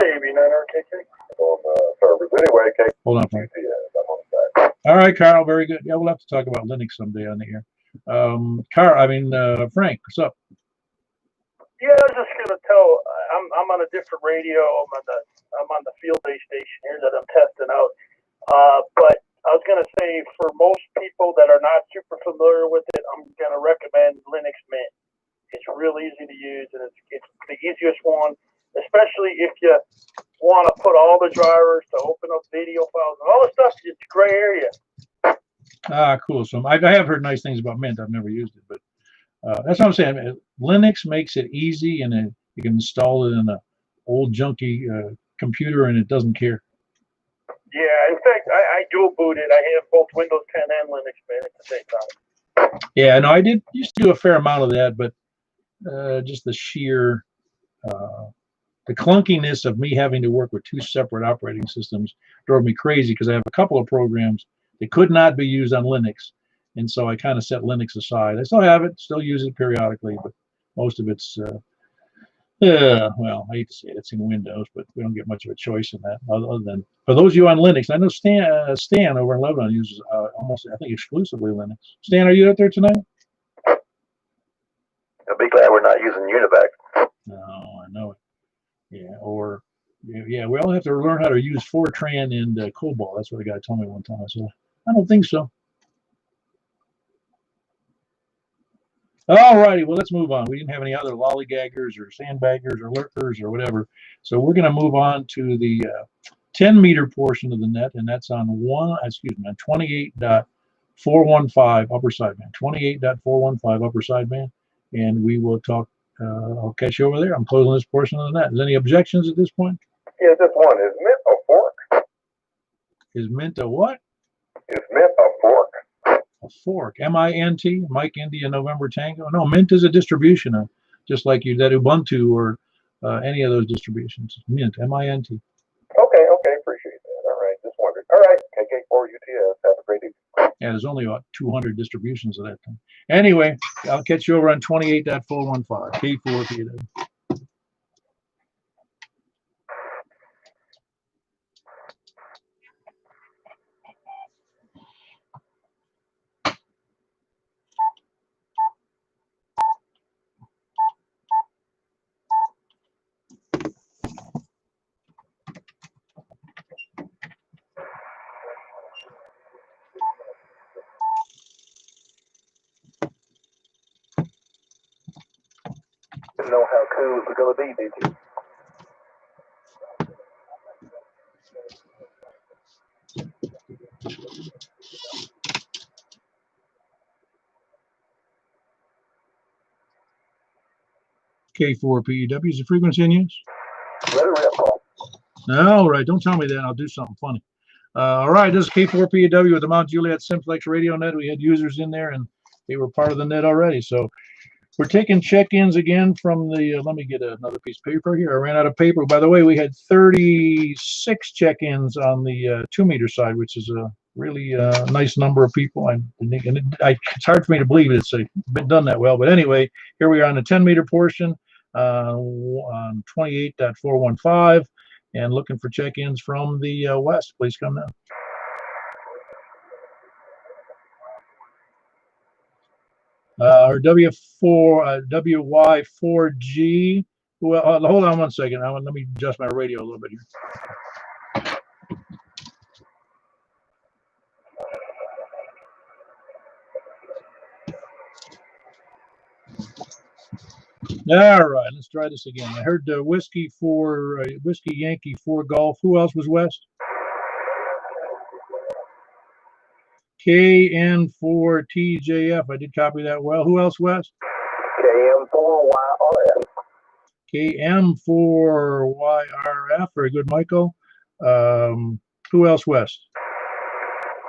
KB9RKK on servers. Anyway, KK. Hold on, Frank. I'm on the side. All right, Carl. Very good. Yeah, we'll have to talk about Linux someday on the air. Frank, what's up? Yeah, I was just gonna tell. I'm on a different radio. I'm on the field-based station here that I'm testing out. But I was gonna say, for most people that are not super familiar with it, I'm gonna recommend Linux Mint. It's real easy to use, and it's the easiest one, especially if you want to put all the drivers to open up video files and all the stuff. It's gray area. Cool. So I have heard nice things about Mint. I've never used it, but that's what I'm saying. Linux makes it easy, and you can install it in an old junky computer, and it doesn't care. Yeah, in fact, I dual boot it. I have both Windows 10 and Linux Mint at the same time. Yeah, no, I used to do a fair amount of that, but just the sheer the clunkiness of me having to work with 2 separate operating systems drove me crazy, because I have a couple of programs that could not be used on Linux, and so I kind of set Linux aside. I still have it, still use it periodically, but most of it's well, I hate to say it, it's in Windows, but we don't get much of a choice in that. Other than for those of you on Linux, I know Stan over in Lebanon uses almost, I think, exclusively Linux. Stan, are you out there tonight? I'll be glad we're not using Univac. No, I know it. Yeah, we all have to learn how to use Fortran and COBOL. That's what a guy told me one time. I said, I don't think so. All righty, well, let's move on. We didn't have any other lollygaggers or sandbaggers or lurkers or whatever. So we're going to move on to the 10-meter portion of the net, and that's on 28.415 upper sideband. 28.415 upper sideband, and we will talk. I'll catch you over there. I'm closing this portion of the net. Is there any objections at this point? Yeah, just one. Is Mint a fork? Is Mint a what? Is Mint a fork? A fork. M-I-N-T, Mike India November Tango. No, Mint is a distribution, just like you did Ubuntu or any of those distributions. Mint, M-I-N-T. Okay, appreciate that. All right, just wondered. All right, KK4UTS. Have a great evening. Yeah, there's only about 200 distributions of that thing. Anyway, I'll catch you over on 28.415, K4 PW. Didn't know how cool it was going to be, did you? K4 PEW is the frequency in use? Let it rip, Paul. All right, don't tell me that. I'll do something funny. All right, this is K4 PEW with the Mount Juliet Simplex Radio Net. We had users in there, and they were part of the net already. So we're taking check-ins again from the, let me get another piece of paper here. I ran out of paper. By the way, we had 36 check-ins on the 2-meter side, which is really nice number of people. It's hard for me to believe it's been done that well. But anyway, here we are on the 10-meter portion on 28.415 and looking for check-ins from the west. Please come now. Our WY4G. Well, hold on one second. Let me adjust my radio a little bit here. All right, let's try this again. I heard Whiskey Yankee 4 Golf. Who else was west? KN4TJF. I did copy that well. Who else west? KM4YRF. KM4YRF. Very good, Michael. Who else west?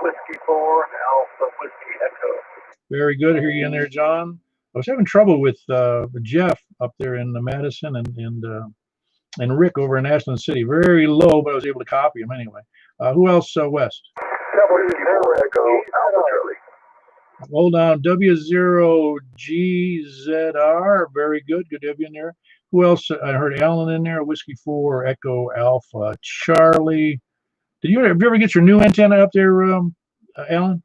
Whiskey 4 Alpha Whiskey Echo. Very good. I hear you in there, John. I was having trouble with Jeff up there in Madison and Rick over in Ashland City. Very low, but I was able to copy him anyway. Who else west? W4 Echo Alpha Charlie. Hold on. W0GZR. Very good. Good to have you in there. Who else? I heard Alan in there. Whiskey 4 Echo Alpha Charlie. Have you ever get your new antenna up there, Alan?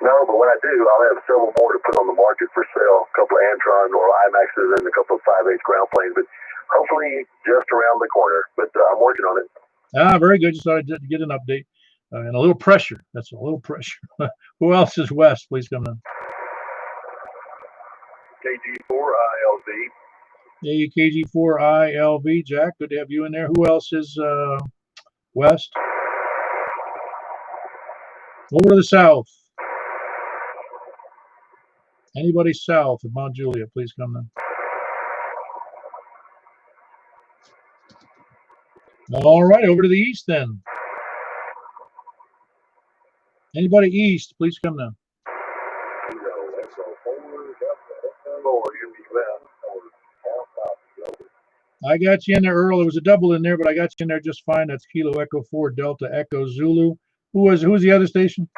No, but when I do, I'll have several more to put on the market for sale. A couple of Antron or IMAXs and a couple of 5/8 ground planes, but hopefully just around the corner. But I'm working on it. Very good. Just thought I'd get an update and a little pressure. That's a little pressure. Who else is west? Please come in. KG4ILV. Yeah, KG4ILV. Jack, good to have you in there. Who else is west? Over to the south. Anybody south of Mount Juliet, please come in. All right, over to the east then. Anybody east, please come now. I got you in there, Earl. There was a double in there, but I got you in there just fine. That's Kilo Echo 4 Delta Echo Zulu. Who was the other station?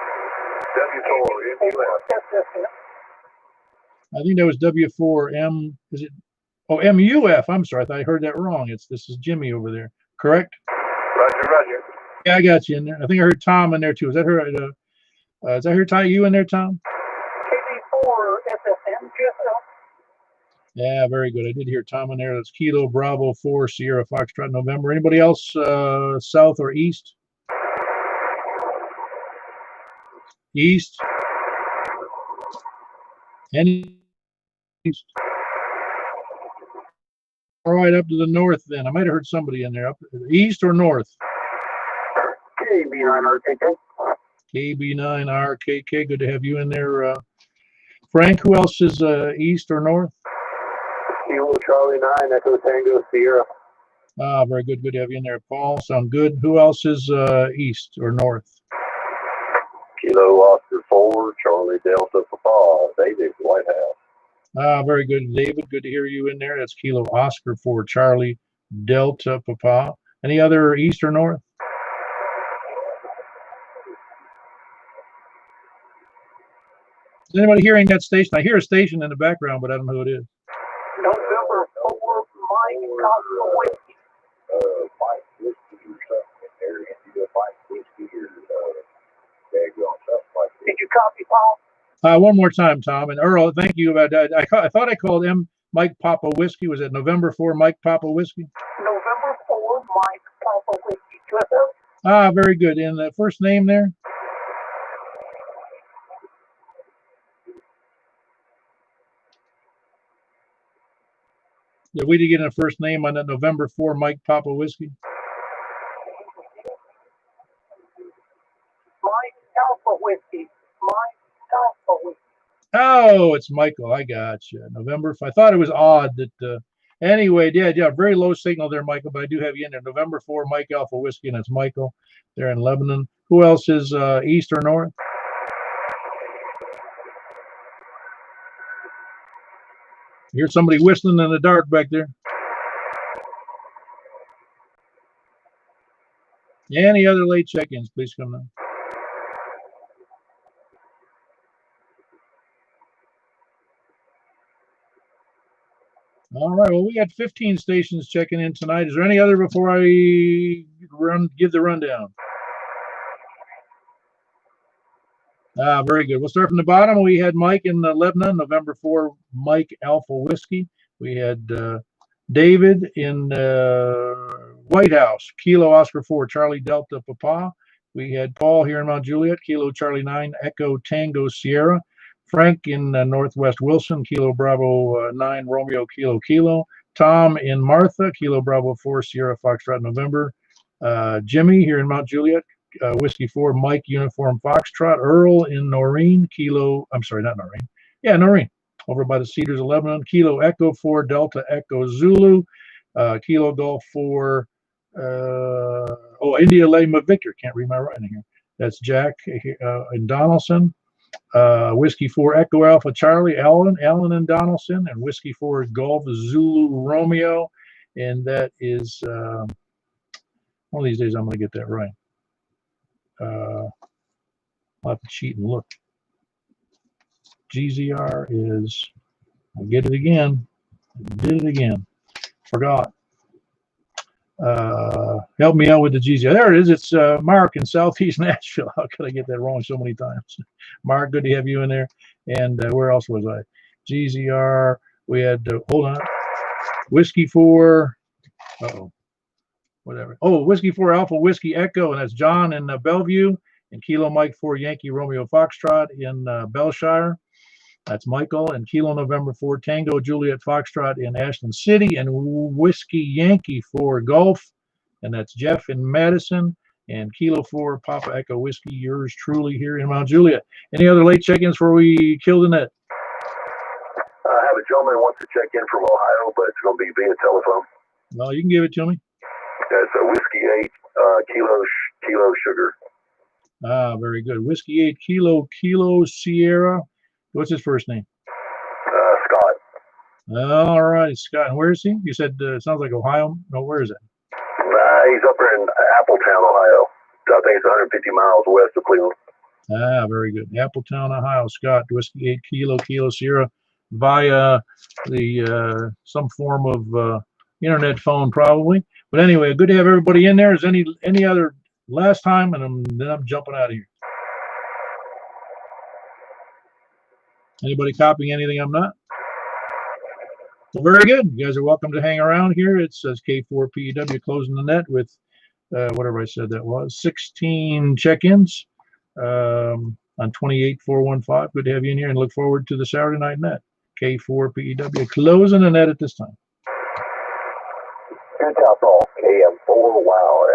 I think that was W4M. Is it? Oh, MUF. I'm sorry. I thought I heard that wrong. This is Jimmy over there. Correct? Roger. Yeah, I got you in there. I think I heard Tom in there too. Is that her? Is that her? You in there, Tom? KV4 SSM GSL. Yeah, very good. I did hear Tom in there. That's Kilo Bravo 4 Sierra Foxtrot November. Anybody else south or east? East. Any east? All right, up to the north then. I might have heard somebody in there. Up east or north? KB9RKK. KB9RKK. Good to have you in there, Frank. Who else is east or north? Kilo Charlie 9 Echo Tango Sierra. Very good. Good to have you in there, Paul. Sound good. Who else is east or north? Kilo Oscar 4 Charlie Delta Papa David White House. Very good, David. Good to hear you in there. That's Kilo Oscar 4 Charlie Delta Papa. Any other east or north? Is anybody hearing that station? I hear a station in the background, but I don't know who it is. November 4 Mike Alpha Whiskey. Mike Whiskey or something in there. India Mike Whiskey or Daggone something like that. Did you copy, Paul? One more time, Tom. And Earl, thank you about that. I thought I called him Mike Papa Whiskey. Was it November 4 Mike Papa Whiskey? November 4 Mike Alpha Whiskey GSL. Very good. And the first name there? Did we get a first name on that November 4 Mike Papa Whiskey? Mike Alpha Whiskey. Mike Alpha Whiskey. Oh, it's Michael. I got you. November. I thought it was odd that. Anyway, yeah, very low signal there, Michael. But I do have you in there. November 4 Mike Alpha Whiskey, and that's Michael there in Lebanon. Who else is east or north? Hear somebody whistling in the dark back there. Any other late check-ins, please come down. All right. Well, we got 15 stations checking in tonight. Is there any other before I give the rundown? Very good. We'll start from the bottom. We had Mike in Lebanon, November 4, Mike Alpha Whiskey. We had David in White House, Kilo Oscar 4, Charlie Delta Papa. We had Paul here in Mount Juliet, Kilo Charlie 9, Echo Tango Sierra. Frank in Northwest Wilson, Kilo Bravo 9, Romeo Kilo Kilo. Tom in Martha, Kilo Bravo 4, Sierra Foxtrot November. Jimmy here in Mount Juliet, Whiskey 4, Mike Uniform Foxtrot. Earl in Noreen, Kilo, I'm sorry, not Noreen. Yeah, Noreen, over by the Cedars of Lebanon. Kilo Echo 4, Delta Echo Zulu. Kilo Golf 4, India Lima Victor. Can't read my writing here. That's Jack in Donaldson. Whiskey 4 Echo Alpha Charlie, Allen in Donaldson, and Whiskey 4 Golf Zulu Romeo. And that is, one of these days I'm going to get that right. I'll have to cheat and look. GZR is, I get it again. Did it again. Forgot. Help me out with the GZR. There it is. It's Mark in Southeast Nashville. How could I get that wrong so many times? Mark, good to have you in there. And where else was I? GZR. We had, hold on. Whiskey 4. Whatever. Oh, Whiskey 4 Alpha Whiskey Echo, and that's John in Bellevue, and Kilo Mike 4 Yankee Romeo Foxtrot in Bellshire. That's Michael, and Kilo November 4 Tango Juliet Foxtrot in Ashland City, and Whiskey Yankee 4 Golf, and that's Jeff in Madison, and Kilo 4 Papa Echo Whiskey, yours truly here in Mount Juliet. Any other late check-ins before we kill the net? I have a gentleman who wants to check in from Ohio, but it's going to be via telephone. No, you can give it to me. That's a Whiskey 8 Kilo Sugar. Very good. Whiskey 8 Kilo Sierra. What's his first name? Scott. All right, Scott. And where is he? You said it sounds like Ohio. No, where is it? He's up there in Appletown, Ohio. I think it's 150 miles west of Cleveland. Very good. Appletown, Ohio. Scott, Whiskey 8 Kilo Sierra via the some form of internet phone, probably. But anyway, good to have everybody in there. Is any other last time? And then I'm jumping out of here. Anybody copying anything I'm not? Well, very good. You guys are welcome to hang around here. It says K4PEW closing the net with whatever I said that was. 16 check-ins on 28415. Good to have you in here and look forward to the Saturday night net. K4PEW closing the net at this time. Here's South KM4 Wow.